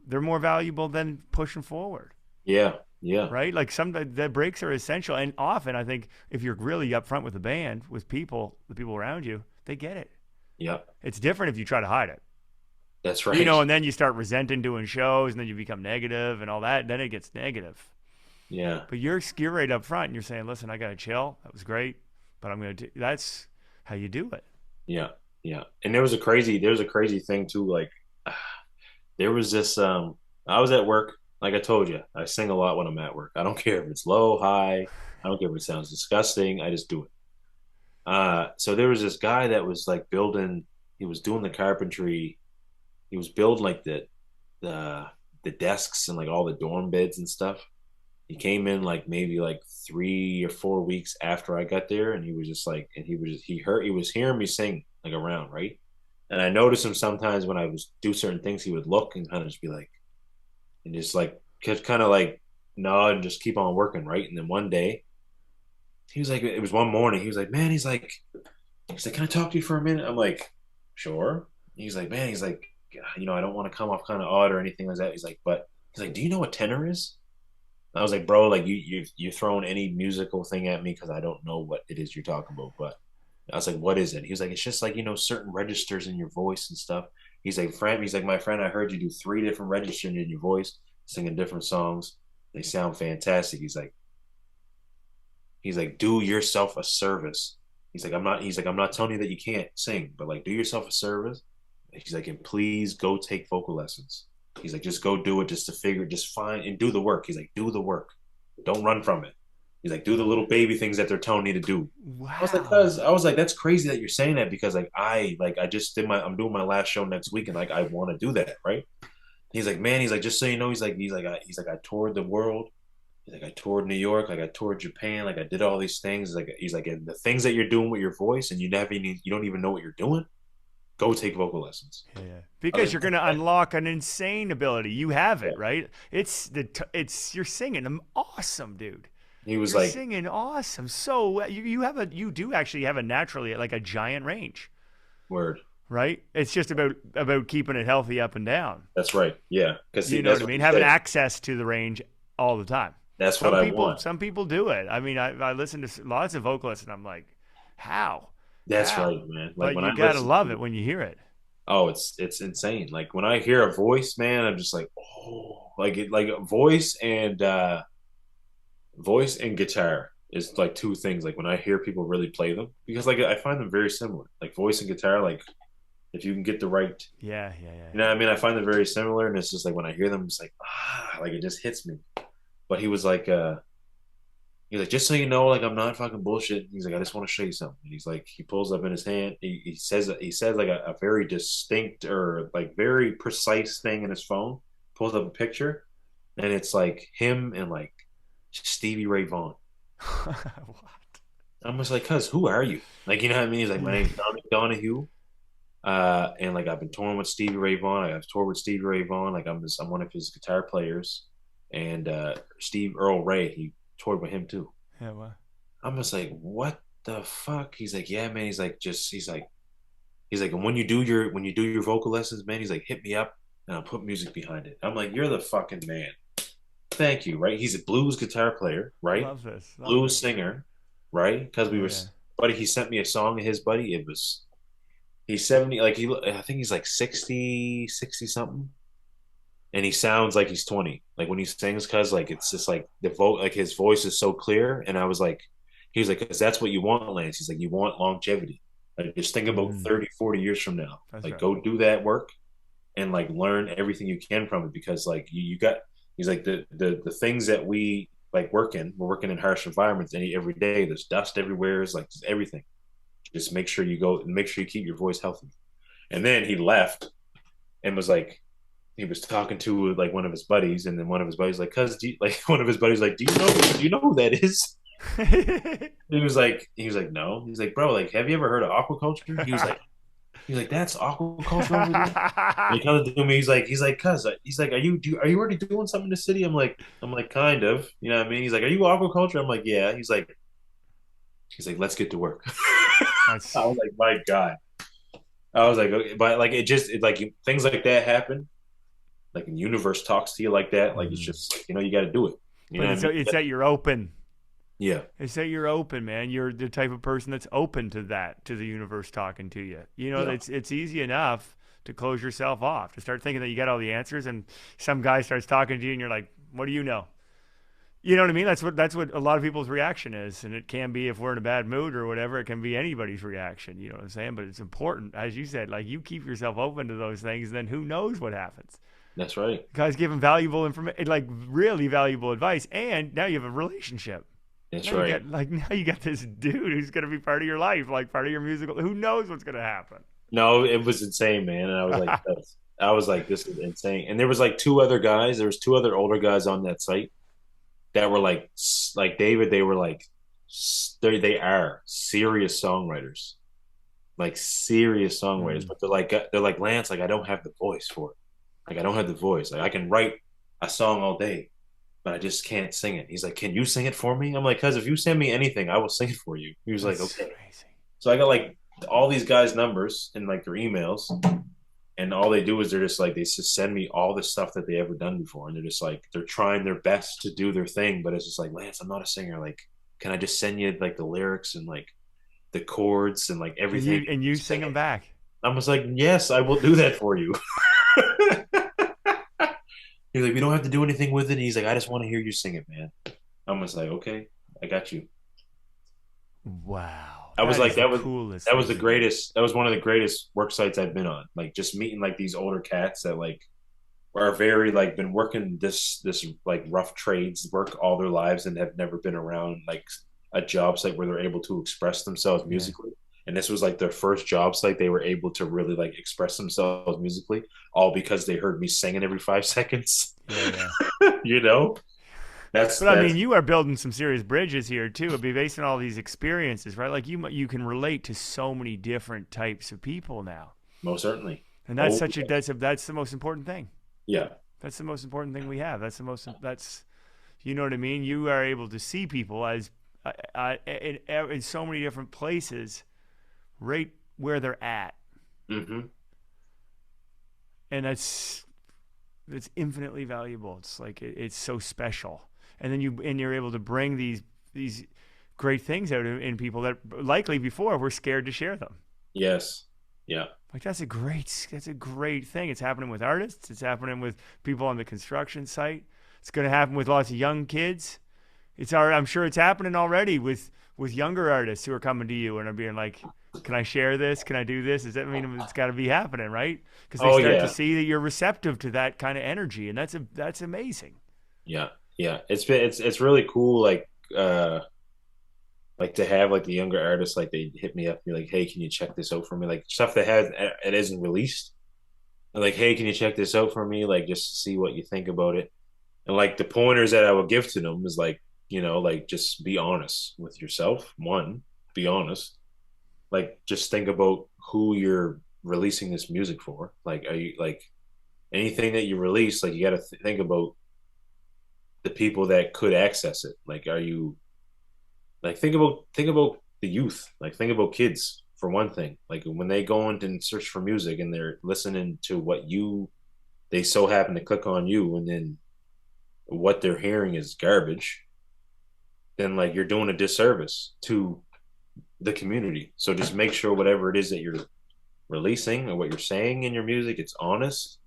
they're more valuable than pushing forward, Yeah. Yeah. right? Like the breaks are essential, and often I think if you're really upfront with the band, with the people around you, they get it. Yeah. It's different if you try to hide it, That's right. and then you start resenting doing shows, and then you become negative and all that. Then it gets negative. Yeah. But you're right up front, and you're saying, "Listen, I gotta chill. That was great, but I'm gonna do." That's how you do it. Yeah, yeah. And there was a crazy thing too. Like there was this. I was at work. Like I told you, I sing a lot when I'm at work. I don't care if it's low, high. I don't care if it sounds disgusting. I just do it. So there was this guy that was like building. He was doing the carpentry. He was building like the the desks and like all the dorm beds and stuff. He came in like maybe like 3 or 4 weeks after I got there, and he was just like, and he was hearing me sing like around, right? And I noticed him sometimes when I was do certain things, he would look and kind of just be like, and just like kind of like nod and just keep on working, right? And then one day, he was like, it was one morning, he was like, man, he's like, can I talk to you for a minute? I'm like, sure. He's like, man, he's like, I don't want to come off kind of odd or anything like that. He's like, do you know what tenor is? I was like, bro, like you're throwing any musical thing at me because I don't know what it is you're talking about. But I was like, what is it? He was like, it's just like certain registers in your voice and stuff. He's like, my friend, I heard you do 3 different registers in your voice, singing different songs. They sound fantastic. He's like, do yourself a service. He's like, I'm not telling you that you can't sing, but like do yourself a service. He's like, and please go take vocal lessons. He's like, just go do it just to figure, just find and do the work. He's like, do the work. Don't run from it. He's like, do the little baby things that they're telling you to do. Wow. I was like, that's crazy that you're saying that because I just I'm doing my last show next week and like I want to do that, right? He's like, man, he's like, just so you know, I toured the world. He's like, I toured New York, like I toured Japan, like I did all these things. He's like, and the things that you're doing with your voice and you don't even know what you're doing. go take vocal lessons. Yeah. I was Because like, you're what going to the heck? unlock an insane ability. You have Yeah. it, right? It's you're singing awesome, dude. He was You're like, singing awesome. So you do actually have a naturally like a giant range, word. right? It's just about keeping it healthy up and down. That's right. Yeah. Because You know that's what I what mean? he Having said. access to the range all the time. That's what Some I people want. some people do it. I mean, I listen to lots of vocalists and I'm like, how? That's How? right, man. Like But when you I got to listen love to it when you hear it. oh, it's insane. Like when I hear a voice, man, I'm just like, oh, like it, like voice and guitar is like two things. Like when I hear people really play them, because like I find them very similar. Like voice and guitar, like if you can get the right, Yeah, yeah, yeah, you know what I mean? I find them very similar, and it's just like when I hear them, it's like like it just hits me. But he's like, just so you know, like I'm not fucking bullshit. He's like, I just want to show you something. He's like, he pulls up in his hand. He says like a very distinct or like very precise thing in his phone. Pulls up a picture, and it's like him and like Stevie Ray Vaughan. What? I'm just like, cuz who are you? Like, you know what I mean? He's like, my name's Donnie Donahue. And like I've been touring with Stevie Ray Vaughan. I've toured with Stevie Ray Vaughan. Like I'm one of his guitar players. And Steve Earl Ray, he toured with him too. Yeah, well. I'm just like, what the fuck? He's like, yeah, man. He's like, and when you do your vocal lessons, man, he's like, hit me up and I'll put music behind it. I'm like, you're the fucking man. Thank you, right? He's a blues guitar player, right? Love this. Love Blues this. singer, right? Because we Oh were, yeah. buddy, he sent me a song of his buddy. He's 70, like I think he's like 60 something. And he sounds like he's 20 like when he sings because like it's just like the vote like his voice is so clear and I was like he was like because that's what you want, Lance. He's like you want longevity, like just think about Mm, 30, 40 years from now, that's like right. go do that work and like learn everything you can from it because like you got he's like the things that we like we're working in harsh environments every day. There's dust everywhere. It's like everything. Just make sure you go and make sure you keep your voice healthy. And then he left and was like he was talking to like one of his buddies, and then one of his buddies like, like one of his buddies like, do you know who that is? He was like, no. He's like, bro, like, have you ever heard of aquaculture? He's like, that's aquaculture over there. And he comes to me, he's like, cuz, he's like, are you already doing something in the city? I'm like, kind of, you know what I mean? He's like, are you aquaculture? I'm like, yeah. He's like, let's get to work. I That's was like, my God. I was like, okay, but like, like things like that happen like the universe talks to you like that, like it's mm. just like, you got to do it. You But know what I mean? it's that you're open. Yeah, It's that you're open, man. You're the type of person that's open to that, to the universe talking to you. You know, yeah, it's easy enough to close yourself off, to start thinking that you got all the answers, and some guy starts talking to you, and you're like, "What do you know?" You know what I mean? That's what a lot of people's reaction is, and it can be if we're in a bad mood or whatever. It can be anybody's reaction. You know what I'm saying? But it's important, as you said, like you keep yourself open to those things, then who knows what happens? that's right. Guys giving valuable information, like really valuable advice, and now you have a relationship. That's Now you right. got now you got this dude who's gonna be part of your life, like part of your musical. Who knows what's gonna happen? No, it was insane, man. And I was like, this is insane. And there was like two other guys. There was two other older guys on that site that were like David. They were like, they are serious songwriters, like serious songwriters. Mm. But they're like Lance, like I don't have the voice for it. Like I don't have the voice. Like I can write a song all day, but I just can't sing it. He's like, can you sing it for me? I'm like, cuz if you send me anything, I will sing it for you. He was like, That's okay. crazy. So I got like all these guys' numbers and like their emails, and all they do is they just send me all the stuff that they ever done before, and they're just like they're trying their best to do their thing, but it's just like Lance, I'm not a singer. Like, can I just send you like the lyrics and like the chords and like And everything? you Just sing sing them it. back. I'm just like, yes, I will do that for you. He's like, we don't have to do anything with it. And he's like, I just want to hear you sing it, man. I'm just like, okay, I got you. Wow, I was that like, is the that was coolest that was thing the to do. greatest. That was one of the greatest work sites I've been on. Like just meeting like these older cats that like are very like been working this like rough trades work all their lives and have never been around like a job site where they're able to express themselves Yeah, musically. And this was like their first job site they were able to really like express themselves musically, all because they heard me singing every 5 seconds. yeah, yeah. you know, that's But I mean, that's you are building some serious bridges here too. It'd be based on all these experiences, right? Like you can relate to so many different types of people now. most certainly. And that's Oh such a that's the most important thing. yeah. That's the most important thing we have. That's you know what I mean. You are able to see people as in so many different places, right where they're at, Hmm. and that's infinitely valuable. It's like it's so special, and then you're able to bring these great things out in people that likely before were scared to share them. Yes. Yeah. Like that's a great thing. It's happening with artists. It's happening with people on the construction site. It's going to happen with lots of young kids. I'm sure it's happening already with younger artists who are coming to you and are being like, "Can I share this? Can I do this?" Does that mean it's got to be happening, right? Because they Oh start to yeah. see that you're receptive to that kind of energy, and that's amazing. Yeah. Yeah. It's really cool. Like to have like the younger artists, like they hit me up and be like, hey, can you check this out for me? Like stuff that has it isn't released. And like, hey, can you check this out for me? Like just to see what you think about it. And like the pointers that I would give to them is like, like just be honest with yourself. One, be honest. Like just think about who you're releasing this music for. Like, are you like anything that you release? Like, you got to think about the people that could access it. Like, are you like think about the youth. Like, think about kids for one thing. Like when they go in and search for music and they're listening to what they so happen to click on you, and then what they're hearing is garbage, then like you're doing a disservice to the community. So just make sure whatever it is that you're releasing or what you're saying in your music, it's honest,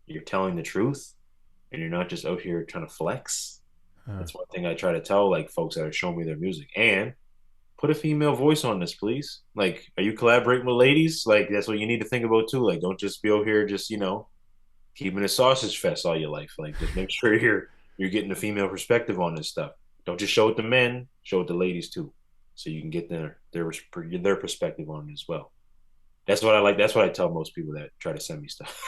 you're telling the truth, and you're not just out here trying to flex. Huh. That's one thing I try to tell like folks that are showing me their music. And put a female voice on this, please. Like, are you collaborating with ladies? Like, that's what you need to think about too. Like, don't just be out here just keeping a sausage fest all your life. Like, just make sure you're getting a female perspective on this stuff. Don't just show it to men, show it to ladies too, so you can get their perspective on it as well. That's what I like. That's what I tell most people that try to send me stuff.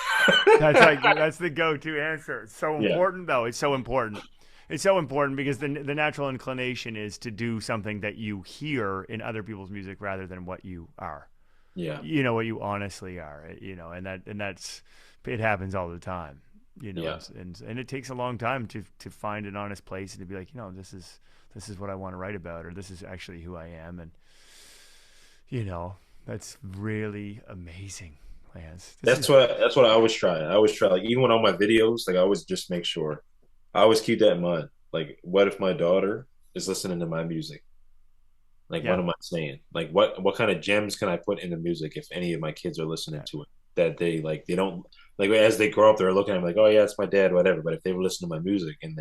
That's the go-to answer. It's so Yeah, important, though. It's so important. It's so important because the natural inclination is to do something that you hear in other people's music rather than what you are. yeah, What you honestly are. That's it happens all the time. yeah, And it takes a long time to find an honest place and to be like, this is what I want to write about, or this is actually who I am, and you know, that's really amazing, Lance. This is that's what I always try. I always try, like, even when on my videos, like I always just make sure I always keep that in mind. Like, what if my daughter is listening to my music? Like, what yeah, am I saying? Like, what kind of gems can I put in the music if any of my kids are listening yeah. to it? That they don't like as they grow up, they're looking at me like, oh yeah, it's my dad, whatever. But if they listen to my music and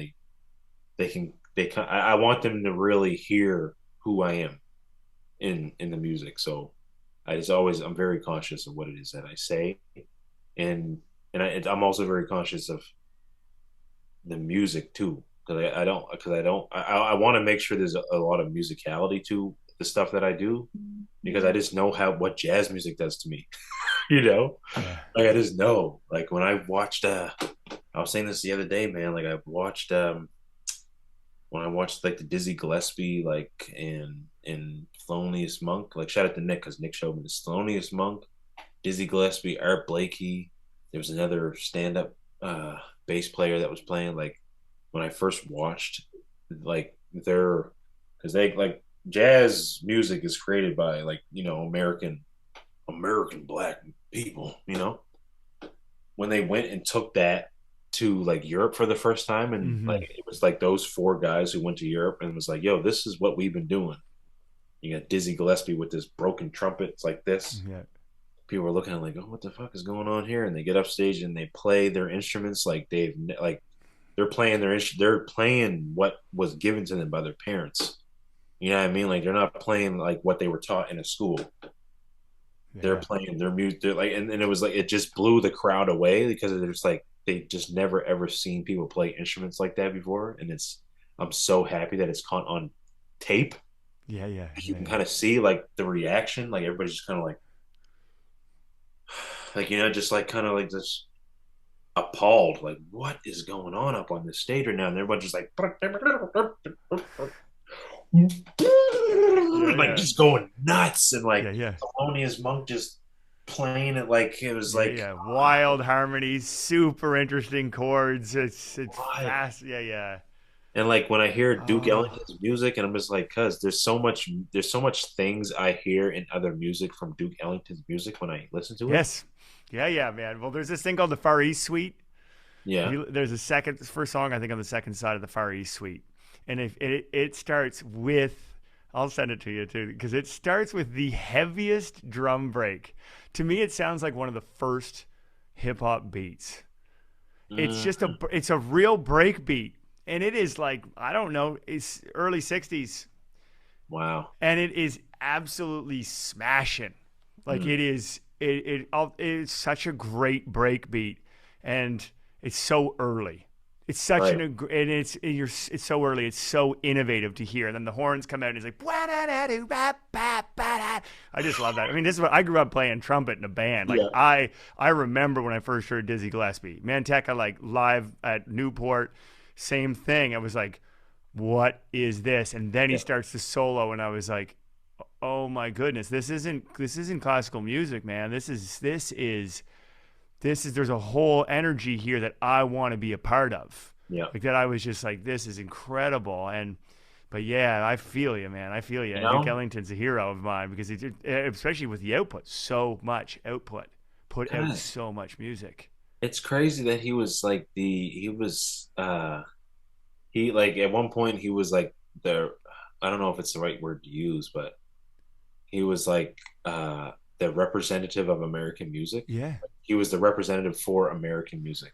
I want them to really hear who I am in the music. So I'm very conscious of what it is that I say, and I'm also very conscious of the music too, I want to make sure there's a lot of musicality to the stuff that I do, because I just know what jazz music does to me. you know Yeah. like I just know, like when I watched I was saying this the other day, man. Like I watched when I watched like the Dizzy Gillespie, like in Thelonious Monk. Like shout out to Nick, because Nick showed me the Thelonious Monk, Dizzy Gillespie, Art Blakey. There was another stand-up bass player that was playing. Like when I first watched, like they're because they like jazz music is created by like American black people. When they went and took that to like Europe for the first time, and like Mm-hmm. it was like those four guys who went to Europe and was like, yo, this is what we've been doing. You got Dizzy Gillespie with this broken trumpet. It's like this. Yeah. People are looking at like, oh, what the fuck is going on here? And they get up stage and they play their instruments like they're playing what was given to them by their parents. You know what I mean? Like they're not playing like what they were taught in a school. They're Yeah. playing their music. They're like, and it was like it just blew the crowd away, because there's like they just never ever seen people play instruments like that before, and I'm so happy that it's caught on tape. Yeah. Yeah. You Yeah. can Yeah. kind of see like the reaction, like everybody's just kind of like just like kind of like this appalled, like what is going on up on this stage right now, and everybody's just like Yeah. like Yeah. just going nuts, and Yeah. like Yeah. Thelonious Monk just playing it like it was Yeah, like yeah. Wild harmonies, super interesting chords. It's what? fast. Yeah, yeah. And like when I hear Duke Oh, Ellington's music, and I'm just like, cuz there's so much things I hear in other music from Duke Ellington's music when I listen to it. yes. Yeah, yeah, man. Well, there's this thing called the Far East Suite. Yeah. There's a first song I think on the second side of the Far East Suite, and if it starts with, I'll send it to you too because it starts with the heaviest drum break. To me, it sounds like one of the first hip hop beats. Mhm. It's a real break beat, and it is like I don't know, it's early '60s, Wow. and it is absolutely smashing. Like Mm. it's such a great break beat, and it's so early. It's such Right. an and it's so early. It's so innovative to hear. And then the horns come out, and it's like I just love that. I mean, this is what I grew up playing trumpet in a band. Like Yeah. I remember when I first heard Dizzy Gillespie, Manteca, like live at Newport, same thing. I was like, what is this? And then he Yeah. starts to solo, and I was like, oh my goodness, this isn't classical music, man. This is there's a whole energy here that I want to be a part of. Yeah. Like that I was just like, this is incredible. And but yeah, I feel you, man. I feel you. You And Duke know? Ellington's a hero of mine because especially with the output, so much output, put out God, so much music. it's crazy that he was like he like at one point he was like the I don't know if it's the right word to use, but he was like the representative of American music. Yeah. He was the representative for American music.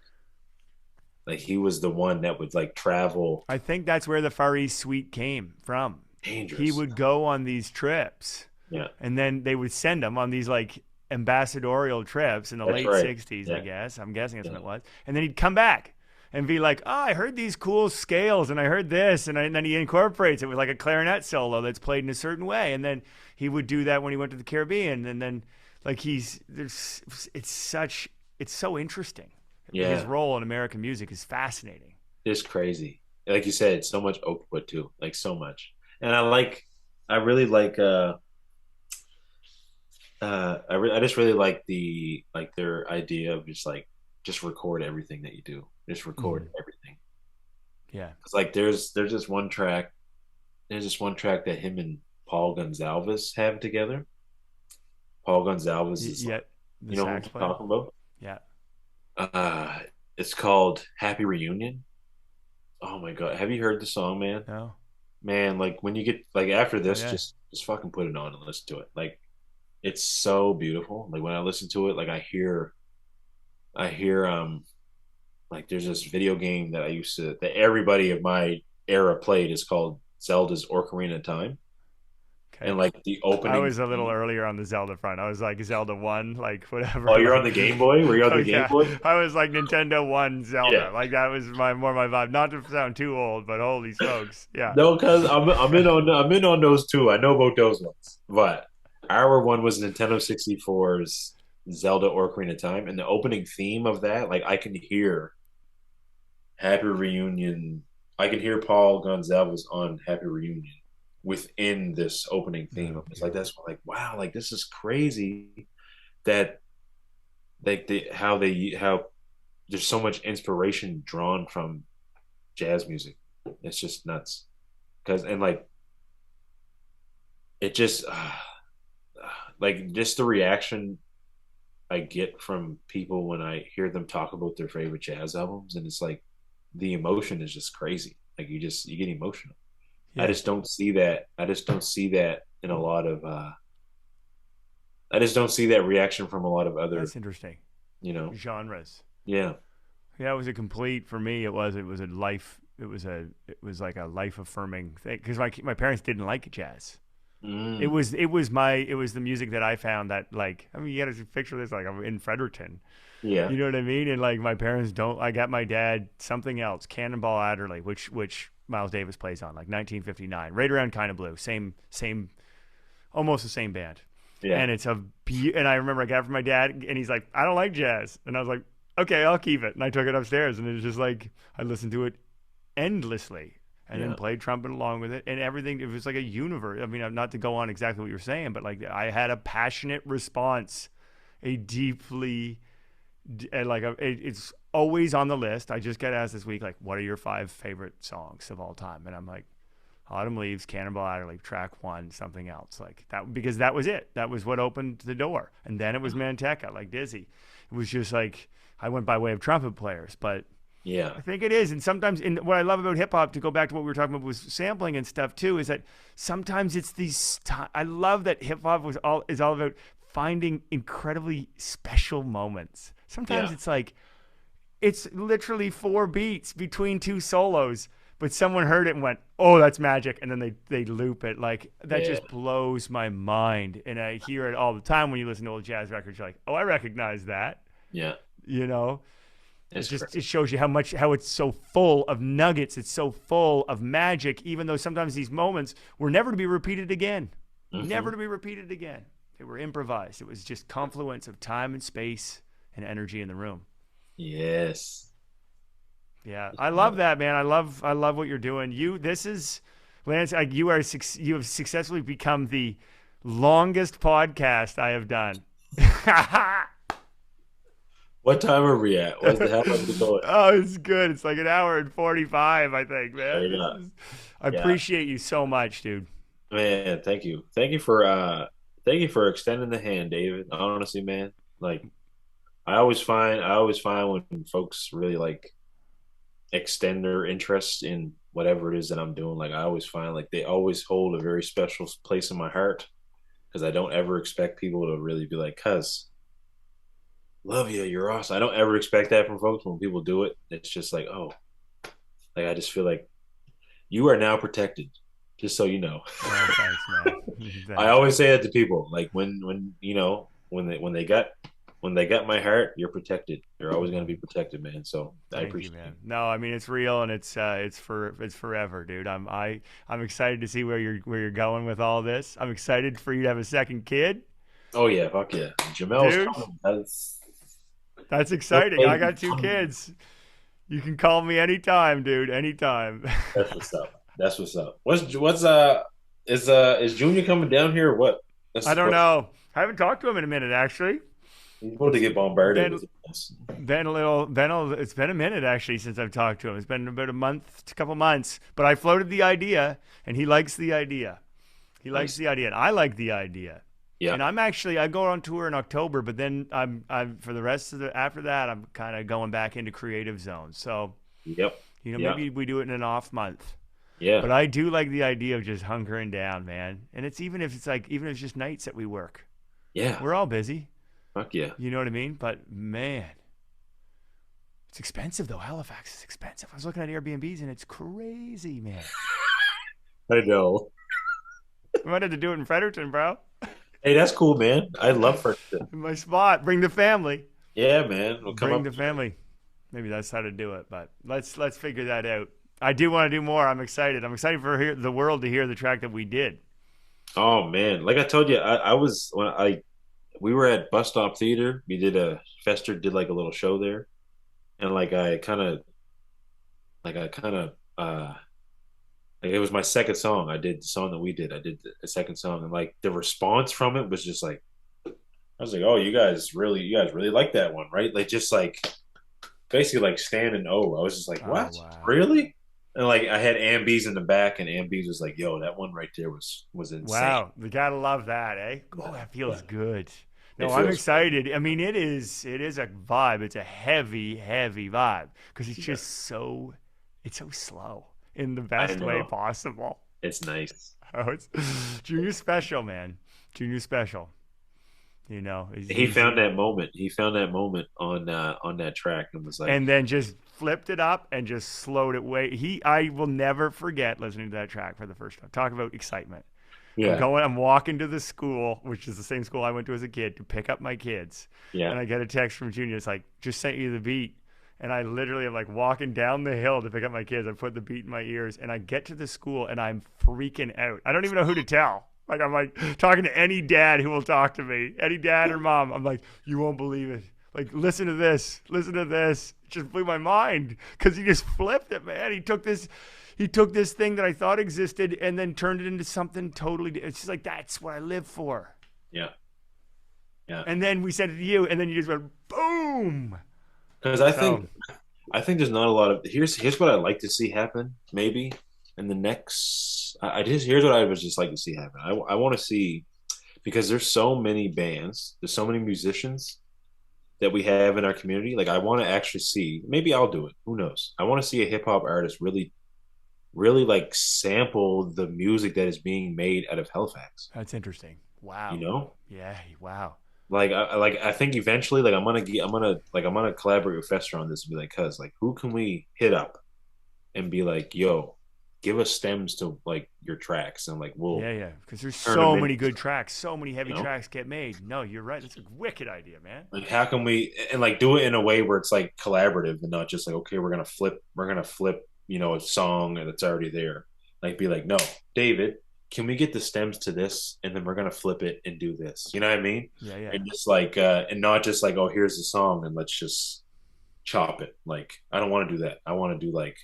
Like he was the one that would like travel I think that's where the Far East Suite came from. He dangerous. would go on these trips, Yeah, and then they would send him on these like ambassadorial trips in the that's late right. 60s, I Yeah, guess. I'm guessing that's yeah, when it was. And then he'd come back and be like, oh, I heard these cool scales and I heard this. And then he incorporates it with like a clarinet solo that's played in a certain way. And then he would do that when he went to the Caribbean. And then like it's so interesting. His yeah. role in American music is fascinating. It's crazy. Like you said, so much output too, like so much. And I really like, I just really like like their idea of just record everything that you do, just record Mm, everything. yeah. It's like there's this one track that him and Paul Gonzalez have together. Paul Gonzalez is like, Yeah. The you know who I'm sax player. talking about? Yeah. Uh, it's called Happy Reunion. Oh my God. Have you heard the song, man? No. Man, like when you get like after Oh this, yeah. just fucking put it on and listen to it. Like it's so beautiful. Like when I listen to it, like I hear like there's this video game that I used to that everybody of my era played. Is called Zelda's Ocarina of Time. And Okay. like the I opening was a little theme. earlier on the Zelda front. I was like Zelda 1, like whatever. Oh, you're on Like, the Game Boy? Were you on oh the Game yeah. Boy? I was like Nintendo 1 Yeah. Zelda. Like that was my vibe. Not to sound too old, but holy smokes. Yeah. No, because I'm in on those two. I know about those ones. But our one was Nintendo 64's Zelda Ocarina of Time. And the opening theme of that, like I can hear Happy Reunion. I can hear Paul Gonzalez on Happy Reunion within this opening theme. Oh, It's like beautiful. that's like wow, like this is crazy that like how there's so much inspiration drawn from jazz music. It's just nuts. Cause and like it just like just the reaction I get from people when I hear them talk about their favorite jazz albums, and it's like the emotion is just crazy. Like you get emotional. I Yeah. just don't see that. I just don't see that in a lot of. I just don't see that reaction from a lot of other. That's interesting. You know. Genres. Yeah. Yeah, it was a complete for me. It was a life. It was like a life affirming thing because my parents didn't like jazz. Mm, It was the music that I found that like I mean you got to picture this like I'm in Fredericton. yeah. You know what I mean? And like my parents don't. I got my dad something else, Cannonball Adderley, which Miles Davis plays on, like 1959, right around Kind of Blue, same, almost the same band. Yeah. And and I remember I got it from my dad, and he's like, I don't like jazz, and I was like, okay, I'll keep it, and I took it upstairs, and it was just like I listened to it endlessly. And then Yeah. played trumpet along with it, and everything. It was like a universe. I mean, not to go on exactly what you're saying, but like I had a passionate response a deeply it's always on the list. I just got asked this week, like, what are your 5 favorite songs of all time? And I'm like, Autumn Leaves, Cannonball Adderley, track 1, something else like that, because that was it. That was what opened the door. And then it was Manteca, like Dizzy. It was just like I went by way of trumpet players, but Yeah. I think it is. And sometimes, what I love about hip hop, to go back to what we were talking about, was sampling and stuff too, is that sometimes it's these. I love that hip hop is all about finding incredibly special moments. Sometimes it's like, it's literally 4 beats between 2 solos, but someone heard it and went, "Oh, that's magic," and then they loop it. Like, that just blows my mind. And I hear it all the time when you listen to old jazz records. You're like, "Oh, I recognize that." Yeah. You know. It's just it shows you how it's so full of nuggets. It's so full of magic, even though sometimes these moments were never to be repeated again. Never to be repeated again. They were improvised. It was just confluence of time and space and energy in the room. Yes. Yeah, I love that, man. I love what you're doing. Lance. You have successfully become the longest podcast I have done. What time are we at? What's the hell are we going? Oh, it's good. It's like 1 hour and 45, I think, man. I appreciate you so much, dude. Man, thank you. Thank you for extending the hand, David. Honestly, man. Like, I always find when folks really like extend their interest in whatever it is that I'm doing, like, I always find like they always hold a very special place in my heart, because I don't ever expect people to really be like, "Cuz love you, you're awesome." I don't ever expect that from folks. When people do it, it's just like, oh, like, I just feel like you are now protected, just so you know. Oh, thanks, man. I always say that to people, like, when they got my heart, you're protected. You're always going to be protected, man. So I appreciate you, man. No, I mean, it's real, and it's forever, dude. I'm excited to see where you're going with all this. I'm excited for you to have a second kid. Oh yeah, fuck yeah, Jamel's Dude. coming. That's exciting. I got 2 kids. You can call me anytime, dude. Anytime. That's what's up. That's what's up. Is Junior coming down here or what? I don't know. I haven't talked to him in a minute, actually. He's about to get bombarded with this. It's been a minute, actually, since I've talked to him. It's been about a couple months. But I floated the idea, and he likes the idea. He likes the idea, and I like the idea. Yeah. And I go on tour in October, but then I'm for the rest of after that, I'm kind of going back into creative zone. So, maybe we do it in an off month. Yeah. But I do like the idea of just hunkering down, man. And it's even if it's just nights that we work. Yeah. We're all busy. Fuck yeah. You know what I mean? But man, it's expensive though. Halifax is expensive. I was looking at Airbnbs and it's crazy, man. I know. We might have to do it in Fredericton, bro. Hey, that's cool, man. I love Fredericton. My spot. Bring the family. Yeah, man. We'll bring the family. Maybe that's how to do it. But let's figure that out. I do want to do more. I'm excited. I'm excited for the world to hear the track that we did. Oh man, like I told you, we were at Bus Stop Theater. We did Fester did like a little show there, and like it was my second song. I did the song that we did. I did the second song, and like the response from it was just like, I was like, oh, you guys really like that one, right? Like, just like basically like stand and oh, I was just like, what, really? And like I had Ambies in the back, and Ambies was like, yo, that one right there was insane. Wow, we gotta love that, eh? Oh, that feels good. No, I'm excited. I mean, it is a vibe. It's a heavy, heavy vibe because it's just so slow in the best way possible. It's nice. Oh, it's Junior special, man. Junior special. You know, he found that moment. He found that moment on that track and was like, and then just flipped it up and just slowed it way. I will never forget listening to that track for the first time. Talk about excitement. Yeah. I'm walking to the school, which is the same school I went to as a kid, to pick up my kids. Yeah. And I get a text from Junior. It's like, just sent you the beat. And I literally am like walking down the hill to pick up my kids. I put the beat in my ears, and I get to the school, and I'm freaking out. I don't even know who to tell. Like, I'm like talking to any dad who will talk to me, any dad or mom. I'm like, you won't believe it. Like, listen to this. Listen to this. It just blew my mind because he just flipped it, man. He took this thing that I thought existed and then turned it into something totally. It's just like, that's what I live for. Yeah. yeah. And then we sent it to you, and then you just went boom. Because I So think there's not a lot of here's what I'd like to see happen maybe in the next. I just here's what I would just like to see happen. I want to see because there's so many bands, there's so many musicians that we have in our community. Like I want to actually see. Maybe I'll do it. Who knows? I want to see a hip hop artist really like sample the music that is being made out of Halifax. that's interesting. You Wow. know, Yeah. Wow. I think eventually, like I'm gonna collaborate with Fester on this and be like, cuz like who can we hit up and be like, yo, give us stems to like your tracks and like we'll Yeah, yeah. Because there's turn them so into many good tracks, so many heavy you know tracks get made. No, you're right. That's a wicked idea, man. like how can we and like do it in a way where it's like collaborative and not just like okay we're gonna flip a song and it's already there. Like be like no, David, can we get the stems to this and then we're gonna flip it and do this, you know what I mean? Yeah, yeah. And just like and not just like oh here's the song and let's just chop it. Like I don't want to do that. I want to do like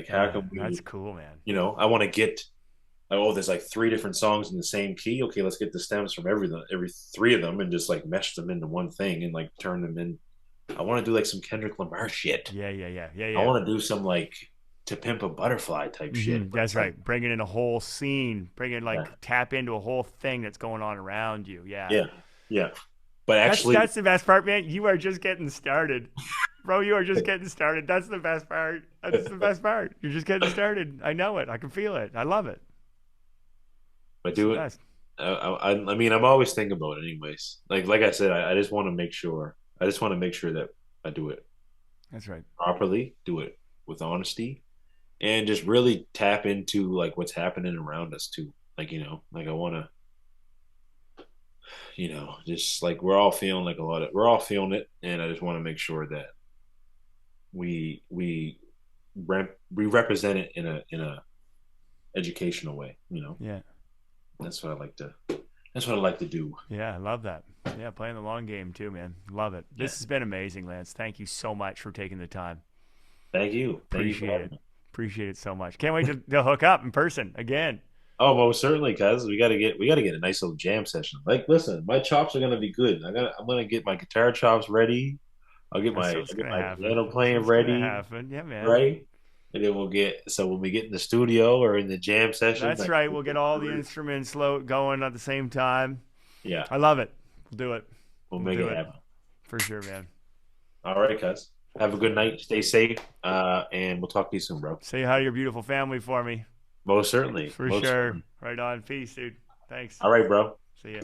how Yeah, can that's we cool, man. I want to get like, oh, there's like three different songs in the same key. Okay, let's get the stems from every three of them and just like mesh them into one thing and like turn them in. I want to do like some Kendrick Lamar shit. Yeah, yeah, yeah, yeah, I yeah. want to do some like To Pimp a Butterfly type shit. Where That's it's like, right. Bringing in a whole scene, bringing yeah, like tap into a whole thing that's going on around you. Yeah, yeah, yeah. But that's actually, that's the best part, man. You are just getting started, bro. You are just getting started. That's the best part. That's the best part. You're just getting started. I know it. I can feel it. I love it. I It's the do it. best. I mean, I'm always thinking about it, anyways. Like I said, I just want to make sure. I just want to make sure that I do it That's right. properly, do it with honesty, and just really tap into like what's happening around us too. Like like I want to, just like we're all feeling it, and I just want to make sure that we we represent it in a educational way. Yeah. That's what I like to. That's what I like to do. Yeah, I love that. Yeah, playing the long game too, man. Love it. Yeah. This has been amazing, Lance. Thank you so much for taking the time. Thank you. Thank you for Appreciate having it. me. Appreciate it so much. Can't wait to hook up in person again. Oh, most certainly, cuz we gotta get a nice little jam session. Like, listen, my chops are gonna be good. I'm gonna get my guitar chops ready. That's I'll what's get gonna my happen. piano That's playing what's gonna ready, happen. Yeah, man. right? And then when we get in the studio or in the jam session, That's like, right. We'll get all the instruments going at the same time. yeah, I love it. We'll do it. we'll We'll make do it it happen. for sure, man. All right, cuz. Have a good night. Stay safe. And we'll talk to you soon, bro. Say hi to your beautiful family for me. Most certainly. For Most sure. certainly. Right on. Peace, dude. Thanks. All right, bro. See ya.